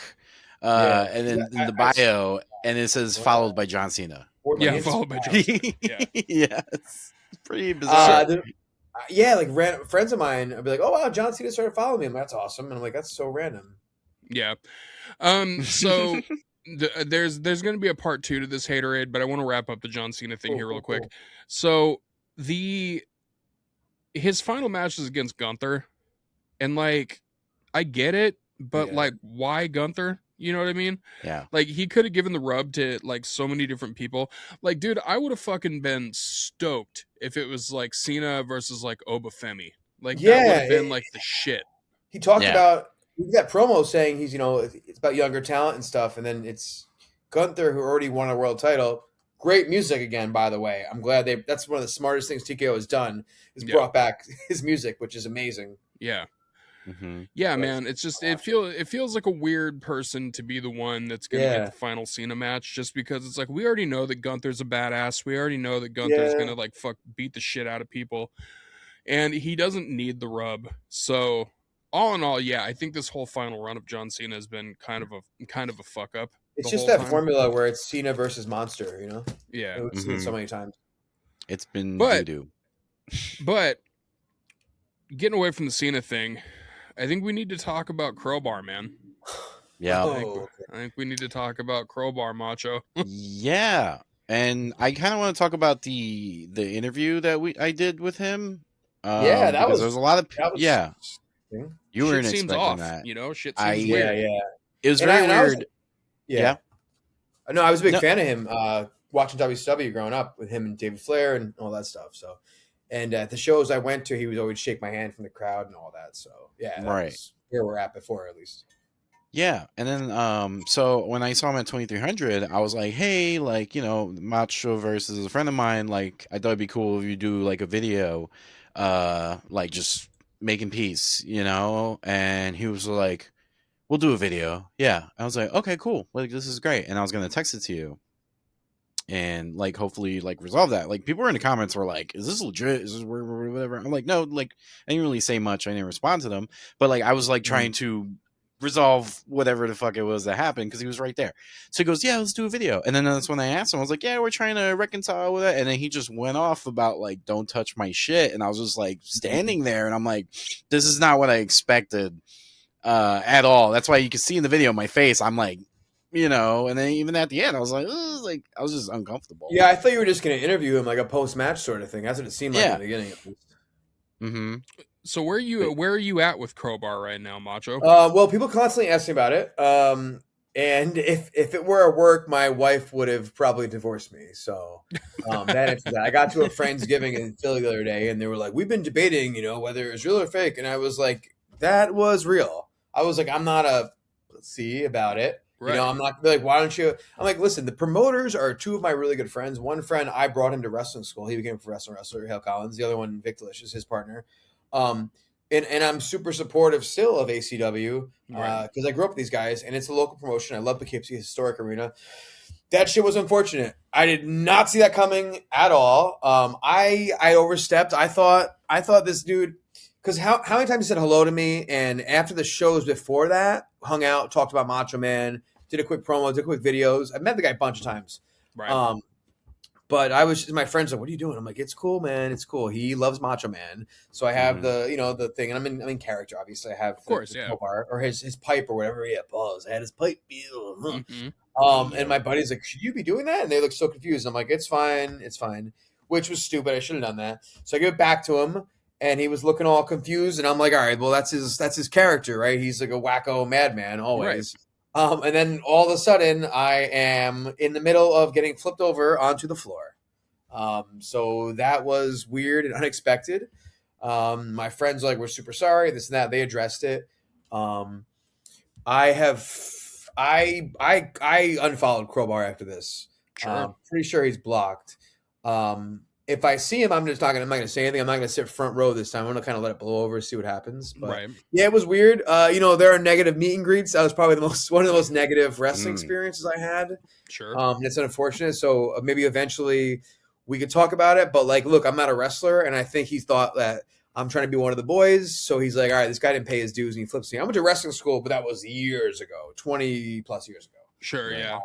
S2: and then in the bio and it says followed by John Cena.
S1: Followed by John Cena. Yeah.
S2: Yes. Pretty bizarre.
S3: Like friends of mine, I'd be like, "Oh wow, John Cena started following me." I'm like, "That's awesome," and I'm like, "That's so random."
S1: Yeah. So there's going to be a part 2 to this haterade, but I want to wrap up the John Cena thing here real quick. So his final match is against Gunther, and like I get it, but like why Gunther? You know what I mean?
S2: Yeah.
S1: Like he could have given the rub to like so many different people. Like, dude, I would have fucking been stoked if it was like Cena versus like Obafemi. Like that would have been like the shit.
S3: He talked about that promo saying he's it's about younger talent and stuff, and then it's Gunther who already won a world title. Great music again, by the way. I'm glad that's one of the smartest things TKO has done is brought back his music, which is amazing.
S1: Yeah.
S2: Mm-hmm.
S1: Yeah, man. It's just it feels like a weird person to be the one that's gonna get the final Cena match, just because it's like we already know that Gunther's a badass. We already know that Gunther's gonna like beat the shit out of people, and he doesn't need the rub. So all in all, I think this whole final run of John Cena has been kind of a fuck up.
S3: It's just that formula where it's Cena versus Monster,
S1: Yeah,
S3: we've seen it so many times.
S2: It's been doo-doo.
S1: But getting away from the Cena thing, I think we need to talk about Crowbar, man.
S2: Yeah.
S1: I think we need to talk about Crowbar, Macho.
S2: Yeah. And I kind of want to talk about the interview that I did with him.
S3: That was
S2: there's a lot of you weren't
S1: seems
S2: expecting
S1: off,
S2: that.
S1: Shit seems weird.
S3: Yeah.
S2: It was
S3: And
S2: very
S3: I was,
S2: weird.
S3: yeah. No, I was a big
S2: No.
S3: fan of him. Watching WCW growing up with him and David Flair and all that stuff. So, and at the shows I went to, he would always shake my hand from the crowd and all that. So, yeah, that
S2: Right.
S3: was where we're at before, at least.
S2: Yeah, and then so when I saw him at 2300, I was like, hey, like, you know, Machoverse is a friend of mine. Like, I thought it'd be cool if you do like a video, like just making peace, you know. And he was like, we'll do a video. Yeah, I was like, okay, cool. Like, this is great. And I was gonna text it to you and like hopefully like resolve that. Like, people were in the comments were like, is this legit? Is this whatever? I'm like, no, like I didn't really say much. I didn't respond to them, but like I was like trying to resolve whatever the fuck it was that happened because he was right there. So he goes, yeah, let's do a video. And then that's when I asked him, I was like, yeah, we're trying to reconcile with it. And then he just went off about like, don't touch my shit. And I was just like standing there and I'm like, this is not what I expected at all. That's why you can see in the video my face, I'm like, you know, and then even at the end I was like, ugh, like I was just uncomfortable.
S3: Yeah, I thought you were just going to interview him like a post-match sort of thing. That's what it seemed like in the beginning.
S2: Mm-hmm.
S1: So where are you at with Crowbar right now, Macho?
S3: Well, people constantly ask me about it. And if it were a work, my wife would have probably divorced me. So that answers that. I got to a Friendsgiving in Philly the other day, and they were like, "We've been debating, you know, whether it's real or fake." And I was like, "That was real." I was like, "I'm not a let's see about it."
S1: Right.
S3: You know, I'm not like, "Why don't you?" I'm like, "Listen, the promoters are two of my really good friends. One friend, I brought him to wrestling school. He became a professional wrestler, Hale Collins. The other one, Vic Delicious, his partner. And I'm super supportive still of ACW because I grew up with these guys, and it's a local promotion. I love Poughkeepsie Historic Arena. That shit was unfortunate. I did not see that coming at all. I overstepped. I thought this dude, because how many times he said hello to me, and after the shows before that, hung out, talked about Macho Man, did a quick promo, did quick videos. I met the guy a bunch of times.
S1: Right.
S3: But I was, my friends like, "What are you doing?" I'm like, "It's cool, man. It's cool." He loves Macho Man, so I have the thing, and I'm in character. Obviously, I have the Crowbar, or his pipe or whatever. Yeah, pause. I had his pipe. And my buddy's like, "Should you be doing that?" And they look so confused. I'm like, "It's fine, which was stupid. I should have done that. So I give it back to him, and he was looking all confused, and I'm like, "All right, well, that's his character, right? He's like a wacko madman always." Right. And then all of a sudden, I am in the middle of getting flipped over onto the floor. So that was weird and unexpected. My friends we're super sorry, this and that. They addressed it. I unfollowed Crowbar after this.
S1: Sure.
S3: Pretty sure he's blocked. If I see him, I'm not gonna say anything. I'm not gonna sit front row this time. I'm gonna kind of let it blow over, see what happens. But yeah, it was weird. There are negative meet and greets. That was probably one of the most negative wrestling experiences I had.
S1: Sure.
S3: It's unfortunate. So maybe eventually we could talk about it. But look, I'm not a wrestler, and I think he thought that I'm trying to be one of the boys. So he's like, all right, this guy didn't pay his dues, and he flips me. I went to wrestling school, but that was years ago, 20 plus years ago.
S1: Sure. Yeah.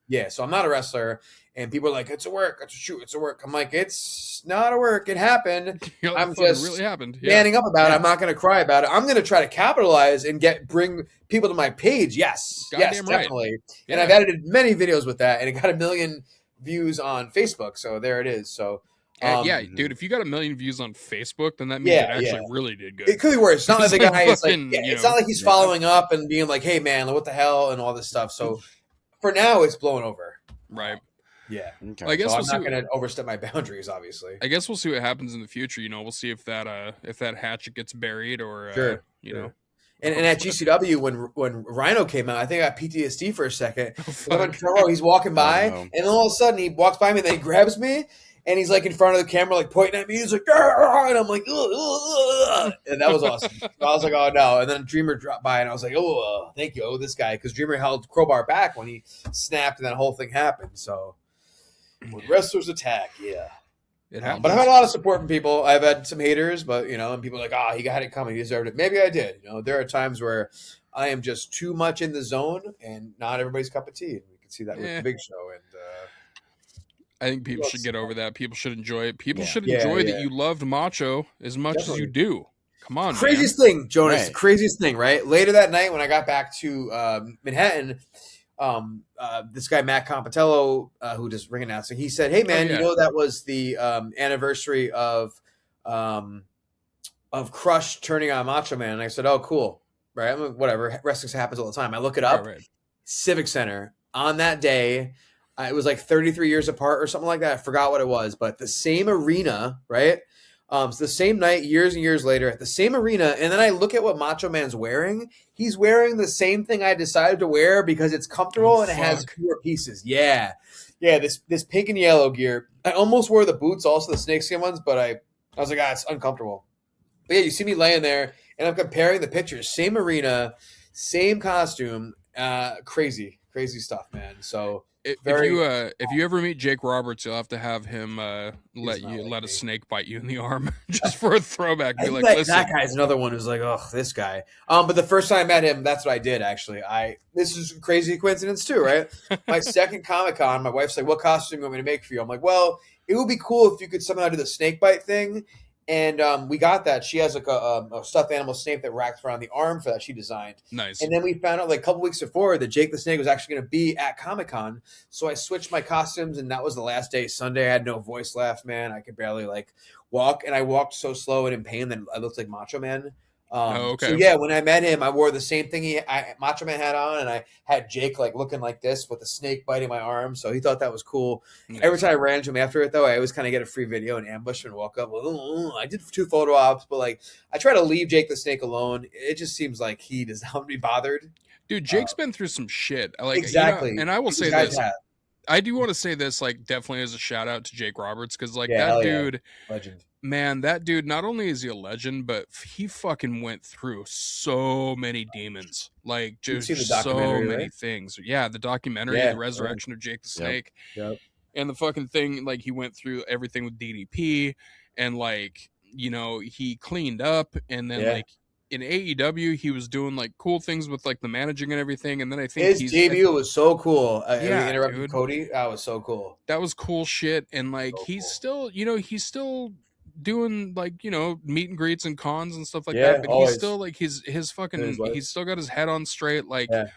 S3: Yeah, so I'm not a wrestler, and people are like, "It's a work, it's a shoot, it's a work." I'm like, "It's not a work. It happened. I'm just
S1: really happened.
S3: manning up about it. I'm not going to cry about it. I'm going to try to capitalize and bring people to my page. Yes, definitely. And I've edited many videos with that, and it got 1 million views on Facebook. So there it is. So
S1: dude, if you got 1 million views on Facebook, then that means it actually really did good.
S3: It could be worse. It's not like the guy is it's not like he's following up and being like, "Hey man, what the hell," and all this stuff. So. For now, it's blown over.
S1: Right.
S3: Yeah.
S1: Okay. Well, I guess
S3: I'm not going to overstep my boundaries, obviously.
S1: I guess we'll see what happens in the future. We'll see if that hatchet gets buried or
S3: sure. And at GCW when Rhino came out, I think I got PTSD for a second. He's walking by, and all of a sudden he walks by me, and then he grabs me. And he's in front of the camera, pointing at me. He's like, "Arr!" And I'm like, "Ugh." And that was awesome. So I was like, "Oh no!" And then Dreamer dropped by, and I was like, "Oh, thank you, this guy," because Dreamer held Crowbar back when he snapped, and that whole thing happened. So when wrestlers attack, it happens. But I've had a lot of support from people. I've had some haters, but and people are like, he got it coming, he deserved it. Maybe I did. There are times where I am just too much in the zone, and not everybody's cup of tea. And we can see that with the Big Show and.
S1: I think people should get over that. People should enjoy it. People should enjoy that you loved Macho as much as you do. Come on,
S3: craziest thing, Jonas. Right. Craziest thing, right? Later that night when I got back to Manhattan, this guy Matt Compatello, who does ring announcing, he said, "Hey man, that was the anniversary of Crush turning on Macho Man." And I said, "Oh, cool." right? I'm like, whatever, wrestling happens all the time. I look it
S1: Right,
S3: up.
S1: right.
S3: Civic Center on that day. It was like 33 years apart or something like that. I forgot what it was, but the same arena, right? So the same night, years and years later, at the same arena, and then I look at what Macho Man's wearing. He's wearing the same thing I decided to wear because it's comfortable and it has
S1: fuck.
S3: fewer pieces. Yeah, this pink and yellow gear. I almost wore the boots, also the snakeskin ones, but I was like, it's uncomfortable. But yeah, you see me laying there, and I'm comparing the pictures. Same arena, same costume. Crazy stuff, man. So
S1: If
S3: very.
S1: if you ever meet Jake Roberts, you'll have to have him
S3: He's not like
S1: let a
S3: me.
S1: snake bite you in the arm just for a throwback.
S3: I
S1: Be
S3: think
S1: like,
S3: that,
S1: listen,
S3: that guy's another one who's like, oh, this guy. But the first time I met him, that's what I did actually. This is a crazy coincidence too, right? My second Comic-Con, my wife's like, what costume do you want me to make for you? I'm like, well, it would be cool if you could somehow do the snake bite thing. And we got that. She has like a stuffed animal snake that wraps around the arm for that she designed.
S1: nice.
S3: And then we found out like a couple weeks before that Jake the Snake was actually going to be at Comic-Con. So I switched my costumes, and that was the last day. Sunday, I had no voice left, man. I could barely like walk, and I walked so slow and in pain that I looked like Macho Man.
S1: Oh, okay.
S3: So yeah, when I met him, I wore the same thing Macho Man had on, and I had Jake like looking like this with a snake biting my arm. So he thought that was cool.
S1: Nice.
S3: Every time I ran into him after it, though, I always kind of get a free video and ambush him and walk up. I did 2 photo ops, but like I try to leave Jake the Snake alone. It just seems like he does not be bothered.
S1: Dude, Jake's been through some shit. Like,
S3: Exactly.
S1: you know, and I will
S3: These
S1: say
S3: guys
S1: this.
S3: have.
S1: I do want to say this, like, definitely as a shout out to Jake Roberts, because like
S3: Yeah,
S1: that
S3: hell yeah.
S1: dude,
S3: Legend.
S1: man, that dude, not only is he a legend, but he fucking went through so many demons. Like,
S3: You've
S1: just
S3: seen the
S1: so
S3: documentary,
S1: many
S3: right?
S1: things. Yeah, the documentary,
S3: Yeah,
S1: The Resurrection of Jake the
S2: Yep.
S1: Snake.
S3: Yep.
S1: And the fucking thing, like, he went through everything with DDP, and like, you know, he cleaned up, and then
S3: Yeah.
S1: like in AEW, he was doing like cool things with like the managing and everything, and then I think
S3: His debut was so cool.
S1: Yeah,
S3: We interrupted
S1: dude.
S3: Cody. That was so cool.
S1: that was cool shit, and like
S3: So
S1: he's
S3: cool.
S1: still, you know, he's still doing like, you know, meet and greets and cons and stuff like
S3: Yeah,
S1: that, but
S3: always.
S1: he's still like his fucking
S3: His life.
S1: he's still got his head on straight. Like,
S3: Yeah.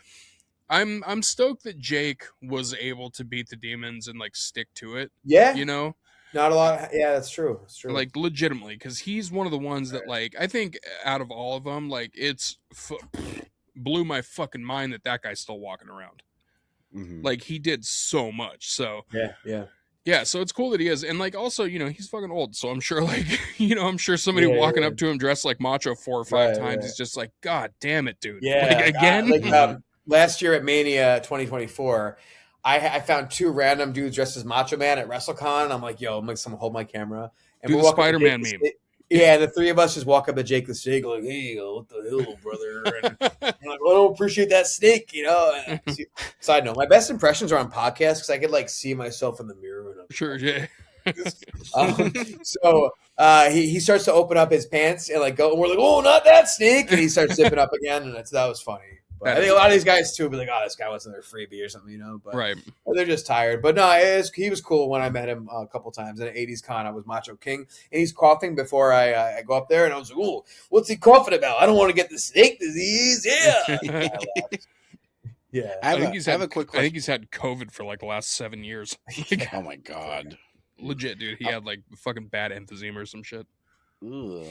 S1: I'm stoked that Jake was able to beat the demons and like stick to it,
S3: Yeah.
S1: you know.
S3: Not a lot. Yeah, that's true. That's true.
S1: Like legitimately, because he's one of the ones that like I think out of all of them, like blew my fucking mind that guy's still walking around.
S2: Mhm.
S1: Like he did so much. So
S3: yeah.
S1: so it's cool that he is, and like also, you know, he's fucking old, so I'm sure like you know, I'm sure somebody
S3: Yeah,
S1: walking
S3: yeah.
S1: up to him dressed like Macho 4 or 5
S3: Right,
S1: times
S3: right.
S1: is just like, God damn it, dude.
S3: Yeah.
S1: Like, again.
S3: Last year at Mania 2024, I found 2 random dudes dressed as Macho Man at WrestleCon. And I'm like, yo, I'm like, someone hold my camera. And
S1: Do
S3: we're
S1: the
S3: walking up to
S1: Spider-Man
S3: Jake the
S1: meme.
S3: Snake. Yeah, the 3 of us just walk up to Jake the Snake, like, hey, what the hell, brother? And I'm like, well, I don't appreciate that snake, you know? And side note, my best impressions are on podcasts because I could like see myself in the mirror. And
S1: Sure, yeah.
S3: So he starts to open up his pants and like go, and we're like, oh, not that snake, and he starts zipping up again, and that was funny. But I think a lot of these guys too be like, oh, this guy wants another freebie or something, you know. But
S1: Right.
S3: they're just tired. But no, he was cool when I met him a couple times at an 80s con. I was Macho King, and he's coughing before I go up there, and I was like, oh, what's he coughing about? I don't want to get the snake disease. Yeah. Yeah.
S2: I have a quick
S1: I
S2: question.
S1: think he's had COVID for like the last 7 years. Like,
S2: Oh my god.
S1: legit, dude. He had like fucking bad emphysema or some shit.
S2: Ugh.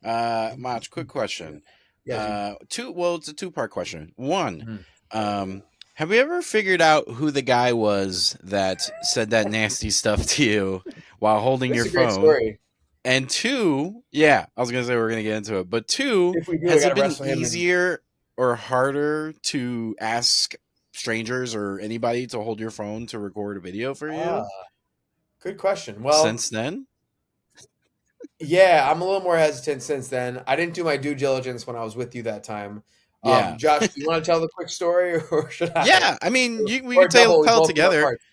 S2: Mach, quick question.
S3: Yeah.
S2: It's a 2-part question. One,
S3: Mhm.
S2: have you ever figured out who the guy was that said that nasty stuff to you while holding
S3: It's
S2: your
S3: a great
S2: phone?
S3: story.
S2: And 2, yeah, I was gonna say we're gonna get into it, but 2,
S3: If we do,
S2: has
S3: I
S2: it
S3: gotta
S2: been
S3: wrestle him and-
S2: easier or harder to ask strangers or anybody to hold your phone to record a video for you
S3: Good question. Well,
S2: since then?
S3: yeah, I'm a little more hesitant since then. I didn't do my due diligence when I was with you that time.
S2: Yeah.
S3: Josh, do you want to tell the quick story, or should I?
S2: Yeah, I mean, we
S3: Or
S2: can tell
S3: both
S2: together.
S3: parts?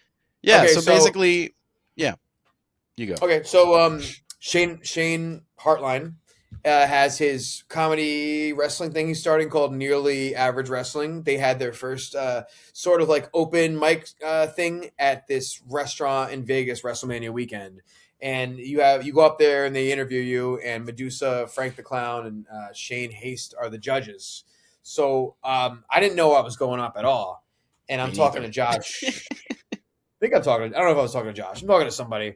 S2: Yeah,
S3: Okay,
S2: so
S3: so-
S2: basically, yeah, you go.
S3: Okay, so Shane Hartline has his comedy wrestling thing he's starting called Nearly Average Wrestling. They had their first sort of like open mic thing at this restaurant in Vegas, WrestleMania weekend. And you go up there and they interview you, and Medusa, Frank the Clown, and Shane Haste are the judges. So I didn't know I was going up at all, and I'm
S2: Me
S3: talking
S2: either.
S3: to Josh. I don't know if I was talking to Josh. I'm talking to somebody.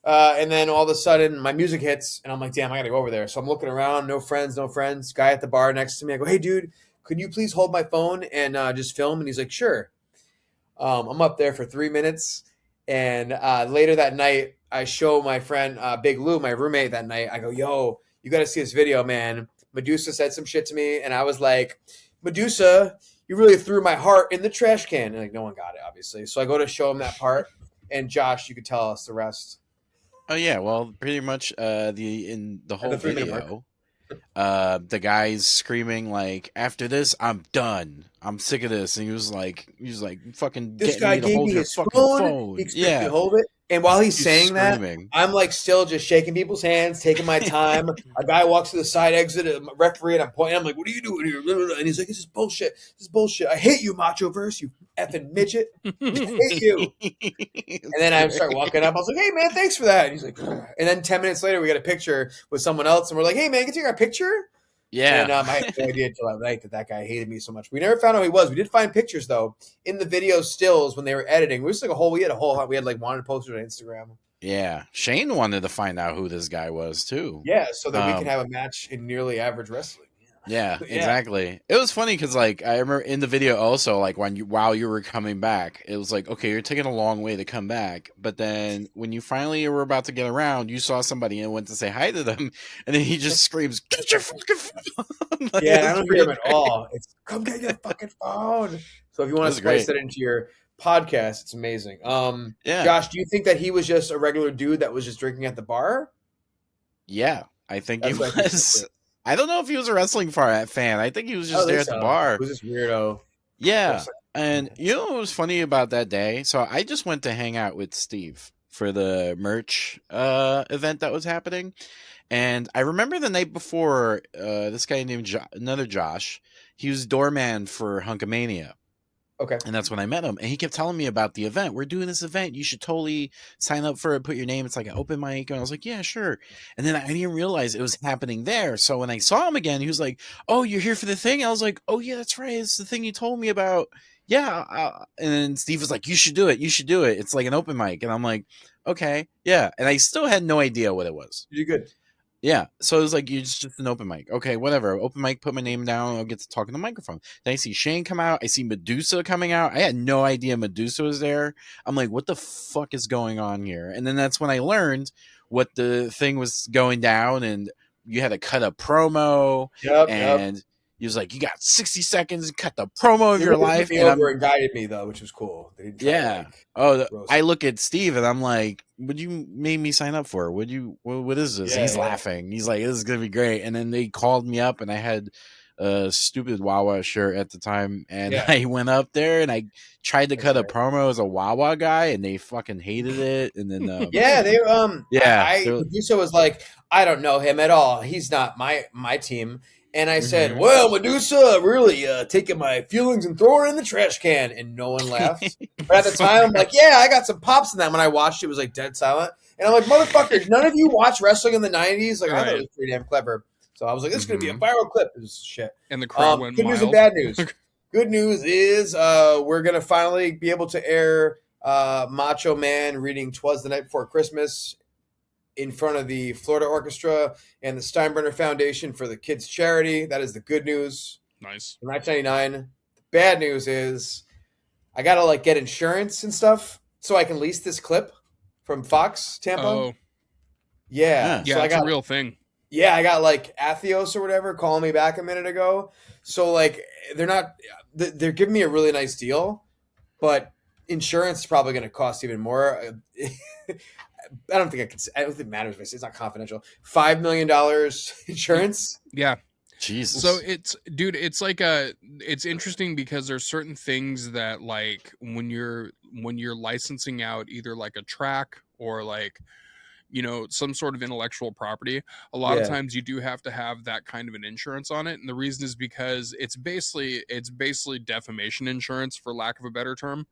S3: And then all of a sudden, my music hits, and I'm like, damn, I gotta go over there. So I'm looking around, no friends. Guy at the bar next to me. I go, hey, dude, could you please hold my phone and just film? And he's like, sure. I'm up there for 3 minutes. And later that night, I show my friend Big Lou, my roommate that night. I go, yo, you got to see this video, man. Medusa said some shit to me. And I was like, Medusa, you really threw my heart in the trash can. And like, no one got it, obviously. So I go to show him that part. And Josh, you could tell us the rest.
S2: Oh yeah, well, pretty much in the whole
S3: 3 minute mark.
S2: video, the guy's screaming like, "After this, I'm done. I'm sick of this." And he was like, "Fucking
S3: This
S2: getting
S3: guy
S2: me to
S3: gave
S2: hold
S3: me
S2: your
S3: his
S2: fucking phone."
S3: He expects me
S2: Yeah,
S3: to hold it. And while he's saying
S2: screaming.
S3: that, I'm like still just shaking people's hands, taking my time. A guy walks to the side exit, a referee, and I'm pointing. I'm like, "What are you doing here?" And he's like, "This is bullshit. This is bullshit. I hate you, Machoverse. You effing midget. I hate you." And then I start walking up. I was like, "Hey, man, thanks for that." And he's like, "Ugh." And then 10 minutes later, we got a picture with someone else, and we're like, "Hey, man, can you take our picture?"
S2: Yeah,
S3: And I had no idea until that night that guy hated me so much. We never found out who he was. We did find pictures though in the video stills when they were editing. We was like we had like wanted posters on Instagram.
S2: yeah. Shane wanted to find out who this guy was too.
S3: Yeah, so that we can have a match in nearly average wrestling.
S2: Yeah, exactly. It was funny because, like, I remember in the video also, like, while you were coming back, it was like, okay, you're taking a long way to come back, but then when you finally were about to get around, you saw somebody and went to say hi to them, and then he just screams, "Get your fucking phone!" Like,
S3: Yeah, I don't hear him at all. It's come get your fucking phone. So if you want to splice that into your podcast, it's amazing.
S2: Yeah,
S3: Josh, do you think that he was just a regular dude that was just drinking at the bar?
S2: yeah, I think he
S3: That's what I think
S2: was.
S3: too.
S2: I don't know if he was a wrestling fan. I think he was just there at the bar.
S3: It was this weirdo.
S2: Yeah. And you know what was funny about that day? So I just went to hang out with Steve for the merch event that was happening. And I remember the night before, this guy named another Josh, he was doorman for Hunkamania.
S3: Okay.
S2: And that's when I met him. And he kept telling me about the event. We're doing this event. You should totally sign up for it. Put your name. It's like an open mic. And I was like, yeah, sure. And then I didn't realize it was happening there. So when I saw him again, he was like, oh, you're here for the thing? I was like, oh, yeah, that's right. It's the thing you told me about. Yeah. And then Steve was like, you should do it. You should do it. It's like an open mic. And I'm like, okay. Yeah. And I still had no idea what it was.
S3: You did good.
S2: Yeah, so it was like, it's just an open mic. Okay, whatever. Open mic, put my name down, I'll get to talk in the microphone. Then I see Shane come out. I see Medusa coming out. I had no idea Medusa was there. I'm like, what the fuck is going on here? And then that's when I learned what the thing was going down, and you had to cut a promo. And he was like, you got 60 seconds to cut the promo of your life.
S3: He over and guided me, though, which was cool. They didn't try
S2: I look at Steve and I'm like, "Would you made me sign up for? What is this?" He's laughing. He's like, "This is gonna be great." And then they called me up, and I had a stupid Wawa shirt at the time, and I went up there and I tried to cut a promo as a Wawa guy, and they fucking hated it. And then
S3: Medusa was like, I don't know him at all. He's not my team. And I said, well, Medusa really taking my feelings and throwing it in the trash can. And no one laughed. But at the time, I'm like, yeah, I got some pops in that. When I watched it, it was like dead silent. And I'm like, motherfucker, none of you watched wrestling in the 90s? Like, I thought it was pretty damn clever. So I was like, this is going to be a viral clip. It was shit.
S1: And the crowd went
S3: good
S1: wild.
S3: News and bad news. Good news is we're going to finally be able to air Macho Man reading 'Twas the Night Before Christmas in front of the Florida Orchestra and the Steinbrenner Foundation for the Kids Charity. That is the good news.
S1: Nice.
S3: 1999. The bad news is I got to get insurance and stuff so I can lease this clip from Fox Tampa.
S1: Oh.
S3: Yeah.
S1: Yeah,
S3: so
S1: it's a real thing.
S3: Yeah, I got Atheos or whatever calling me back a minute ago. So they're giving me a really nice deal, but insurance is probably going to cost even more. I don't think it matters. It's not confidential. $5 million insurance.
S1: Yeah.
S2: Jesus.
S1: So it's it's interesting because there's certain things that when you're licensing out either a track or some sort of intellectual property, a lot of times you do have to have that kind of an insurance on it. And the reason is because it's basically defamation insurance, for lack of a better term.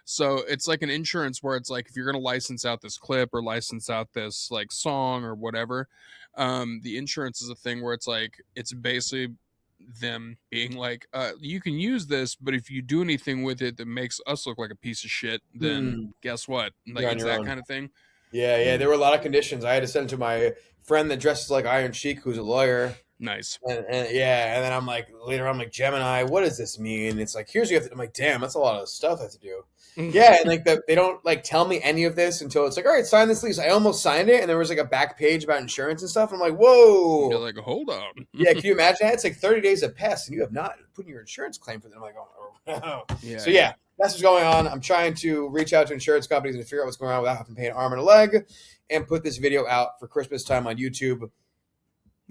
S1: So it's like an insurance where it's if you're going to license out this clip or license out this song or whatever, the insurance is a thing where it's basically them being you can use this, but if you do anything with it that makes us look like a piece of shit, then guess what? It's that kind of thing.
S3: Yeah. There were a lot of conditions. I had to send it to my friend that dresses like Iron Sheik, who's a lawyer.
S1: Nice.
S3: And then I'm like, later on, I'm like, Gemini, what does this mean? And it's like, here's what you have to. I'm like, damn, that's a lot of stuff I have to do. Yeah, and like they don't like tell me any of this until it's like, all right, sign this lease. I almost signed it, and there was like a back page about insurance and stuff. I'm like, whoa.
S1: You're like, hold on.
S3: Yeah, can you imagine that? It's like 30 days have passed, and you have not put in your insurance claim for them. I'm like, oh.
S1: Yeah.
S3: So yeah, that's what's going on. I'm trying to reach out to insurance companies and figure out what's going on without having to pay an arm and a leg, and put this video out for Christmas time on YouTube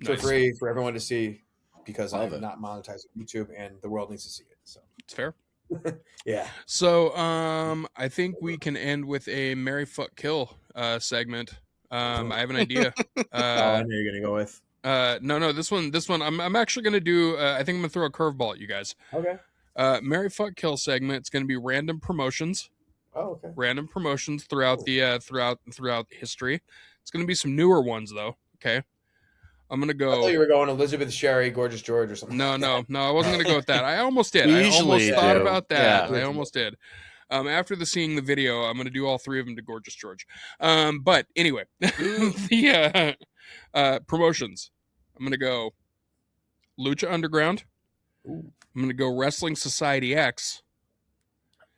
S3: for free for everyone to see, because I'm not monetizing YouTube and the world needs to see it. So
S1: it's fair.
S3: Yeah.
S1: So I think we can end with a Marry Fuck Kill segment. I have an idea.
S3: I know you're gonna go with.
S1: No, this one I'm actually gonna do. I think I'm gonna throw a curveball at you guys.
S3: Okay.
S1: Marry Fuck Kill segment. It's gonna be random promotions.
S3: Oh, okay.
S1: Random promotions throughout the throughout history. It's gonna be some newer ones though. Okay. I'm gonna go.
S3: I thought you were going Elizabeth, Sherry, Gorgeous George, or something.
S1: No, I wasn't gonna go with that. I almost did.
S2: We
S1: I almost
S2: usually
S1: thought
S2: do.
S1: about that.
S2: Yeah.
S1: I almost did. After seeing the video, I'm gonna do all three of them to Gorgeous George. But anyway, the promotions. I'm gonna go Lucha Underground.
S3: Ooh.
S1: I'm gonna go Wrestling Society X.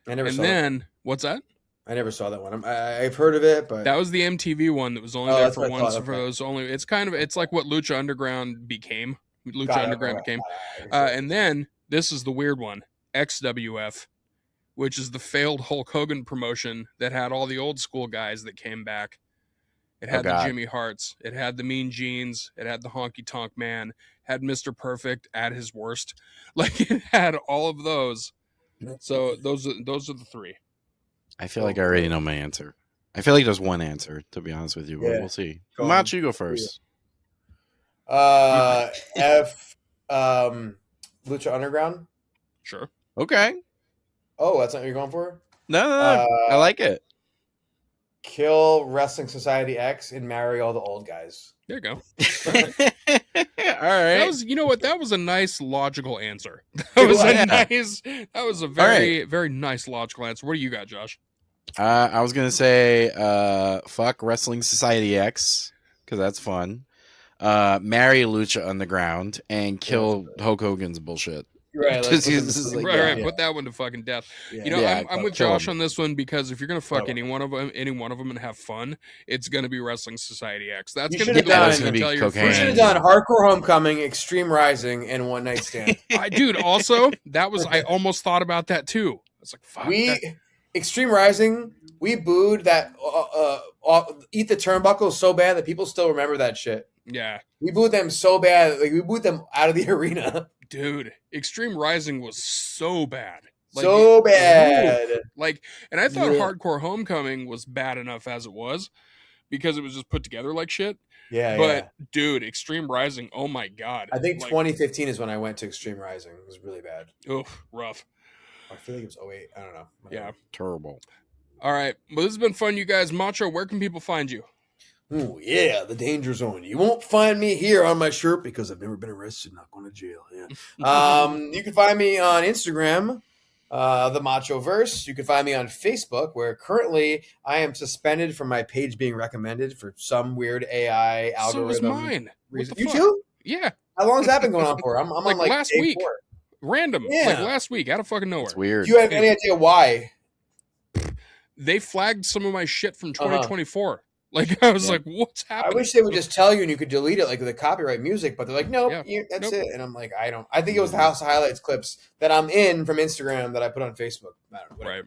S3: I never
S1: And
S3: saw
S1: then
S3: that.
S1: what's that?
S3: I never saw that one. I've heard of it, but
S1: That was the MTV one that was only
S3: Oh,
S1: there
S3: that's
S1: for
S3: what I
S1: once.
S3: thought,
S1: For
S3: okay.
S1: those only, it's like what Lucha Underground became. Lucha
S3: Got it,
S1: Underground
S3: okay.
S1: became. And then this is the weird one, XWF, which is the failed Hulk Hogan promotion that had all the old school guys that came back. It had the Jimmy Harts, it had the Mean Genes, it had the Honky Tonk Man, had Mr. Perfect at his worst. Like it had all of those. So those are the three.
S2: I feel like I already know my answer. I feel like there's one answer, to be honest with you, but
S3: Yeah.
S2: we'll see.
S3: Go
S2: Mach, you go first.
S3: F Lucha Underground.
S1: Sure.
S2: Okay.
S3: Oh, that's not what you're going for?
S2: No, I like it.
S3: Kill Wrestling Society X and marry all the old guys.
S1: There you go.
S2: All right.
S1: That was, you know what? That was a nice logical answer. That was a very, very nice logical answer. What do you got, Josh?
S2: I was gonna say, fuck Wrestling Society X, because that's fun. Marry Lucha Underground and kill Hulk Hogan's bullshit.
S3: Right,
S2: Just use- like,
S1: right. Put that one to fucking death.
S3: Yeah.
S1: You know,
S2: Yeah,
S1: I'm with
S2: kill
S1: Josh
S2: him.
S1: on this one because if you're gonna fuck any one of them and have fun, it's gonna be Wrestling Society X. That's
S3: You
S1: gonna be
S3: should've
S1: the one
S3: done-
S1: you can tell your
S2: cocaine.
S3: We should have
S1: friends.
S3: done Hardcore Homecoming, Extreme Rising, and One Night Stand.
S1: Dude, also that was I almost thought about that too. I was like, fuck.
S3: Extreme Rising, we booed that Eat the Turnbuckle so bad that people still remember that shit.
S1: Yeah.
S3: We booed them so bad, like we booed them out of the arena.
S1: Dude, Extreme Rising was so bad. Like,
S3: so bad.
S1: Like, and I thought
S3: Yeah.
S1: Hardcore Homecoming was bad enough as it was because it was just put together like shit.
S3: Yeah,
S1: But dude, Extreme Rising, oh my god.
S3: I think
S1: like,
S3: 2015 is when I went to Extreme Rising. It was really bad.
S1: rough.
S3: I feel like it was 08. I don't know.
S1: Yeah.
S2: Terrible.
S1: All right. Well, this has been fun, you guys. Macho, where can people find you?
S3: Ooh, yeah, the danger zone. You won't find me here on my shirt because I've never been arrested, not going to jail. Yeah. You can find me on Instagram, the Machoverse. You can find me on Facebook, where currently I am suspended from my page being recommended for some weird AI algorithm.
S1: So is mine.
S3: Reason.
S1: What the
S3: You
S1: fuck?
S3: too?
S1: Yeah.
S3: How long has that been going on for? I'm
S1: Like
S3: on like
S1: last
S3: day
S1: week.
S3: 4.
S1: Random.
S3: Yeah.
S1: Like last week, out of fucking nowhere.
S2: It's weird.
S3: Do you have any idea why?
S1: They flagged some of my shit from 2024. Like, I was like, what's
S3: I
S1: happening?
S3: wish they would just tell you and you could delete it, like the copyright music, but they're like, nope,
S1: Yeah.
S3: that's
S1: Nope.
S3: it. And I'm like, I think it was the House of Highlights clips that I'm in from Instagram that I put on Facebook. I don't know, whatever.
S1: Right.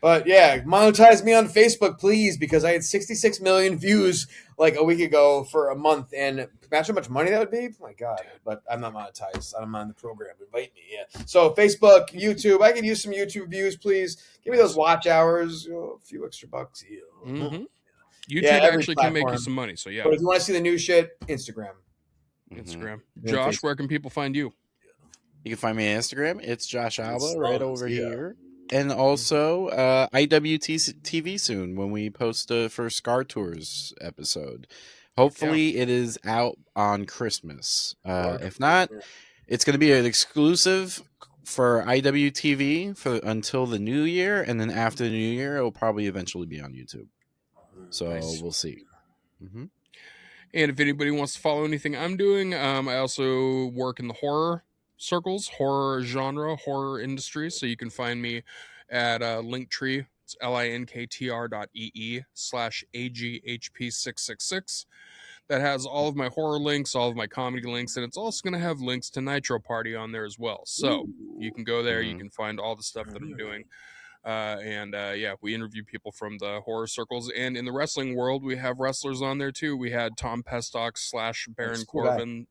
S3: But yeah, monetize me on Facebook, please, because I had 66 million views like a week ago for a month. And imagine how much money that would be. Oh my God. But I'm not monetized. I'm on the program. Invite me. Yeah. So Facebook, YouTube, I could use some YouTube views, please. Give me those watch hours, a few extra bucks. Yeah.
S1: Mm-hmm. YouTube
S3: Yeah, every
S1: actually can make you
S3: platform.
S1: some money. So, yeah.
S3: But if you want to see the new shit, Instagram.
S1: Instagram.
S3: Yeah,
S1: Josh,
S3: Facebook.
S1: where can people find you?
S2: You can find me on Instagram. It's Josh Alba right over
S3: yeah.
S2: here. And also IWTV soon when we post the first Scar Tours episode. Hopefully it is out on Christmas. If not, it's going to be an exclusive for IWTV until the new year. And then after the new year, it will probably eventually be on YouTube. So
S3: Nice.
S2: we'll see. Mm-hmm.
S1: And if anybody wants to follow anything I'm doing, I also work in the horror circles, horror genre, horror industry. So you can find me at Linktree. It's linktr.ee/AGHP666. That has all of my horror links, all of my comedy links, and it's also going to have links to Nitro Party on there as well. So you can go there, you can find all the stuff that I'm doing. Yeah, we interview people from the horror circles, and in the wrestling world, we have wrestlers on there too. We had Tom Pestock / Baron
S3: cool guy.
S1: Corbin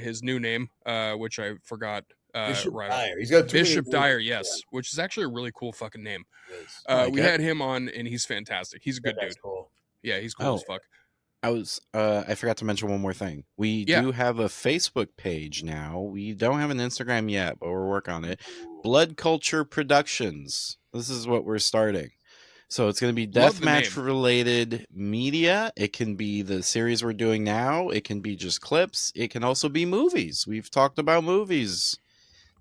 S1: / his new name, which I forgot.
S3: Bishop
S1: Right,
S3: Dyer. He's got too many
S1: Bishop
S3: names.
S1: Dyer, yes, which is actually a really cool fucking name.
S3: It is.
S2: like
S1: We
S2: it.
S1: had him on, and he's fantastic. He's a good
S3: That's
S1: dude.
S3: cool.
S1: Yeah, he's cool
S2: Oh.
S1: as fuck.
S2: I forgot to mention one more thing. We do have a Facebook page now. We don't have an Instagram yet, but we're working on it. Blood Culture Productions. This is what we're starting. So it's going to be
S1: Love the
S2: deathmatch
S1: name.
S2: related media. It can be the series we're doing now. It can be just clips. It can also be movies. We've talked about movies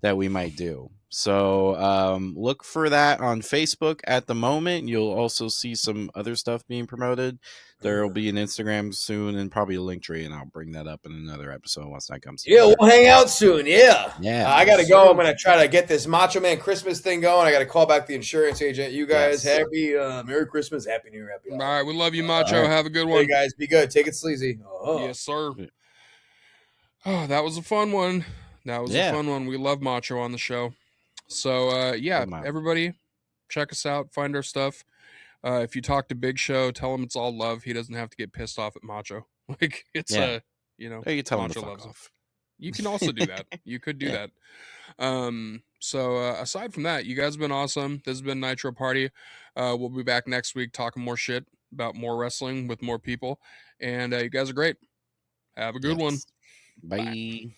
S2: that we might do. So look for that on Facebook at the moment. You'll also see some other stuff being promoted. There will be an Instagram soon and probably a Linktree, and I'll bring that up in another episode once that comes
S3: Yeah,
S2: together.
S3: we'll hang out soon. Yeah.
S2: Yeah.
S3: I got to go. I'm going to try to get this Macho Man Christmas thing going. I got to call back the insurance agent. You guys,
S2: Yes.
S3: happy Merry Christmas, Happy New Year, Happy
S1: All
S3: Holidays.
S1: right, we love you, Macho.
S2: All right.
S1: Have a good
S3: Hey,
S1: one.
S3: guys, be good. Take it sleazy. Oh.
S1: Yes, sir. Oh, that was a fun one. That was a
S2: Yeah.
S1: fun one. We love Macho on the show. So, yeah,
S2: Love Macho.
S1: everybody, check us out. Find our stuff. If you talk to Big Show, tell him it's all love. He doesn't have to get pissed off at Macho. Like, it's
S2: Yeah.
S1: you know,
S2: Or you tell him to
S1: Macho
S2: fuck
S1: loves him.
S2: off.
S1: You can also do that. You could do
S2: Yeah.
S1: that. So aside from that, you guys have been awesome. This has been Nitro Party. We'll be back next week talking more shit about more wrestling with more people. And you guys are great. Have a good one.
S2: Yes. Bye.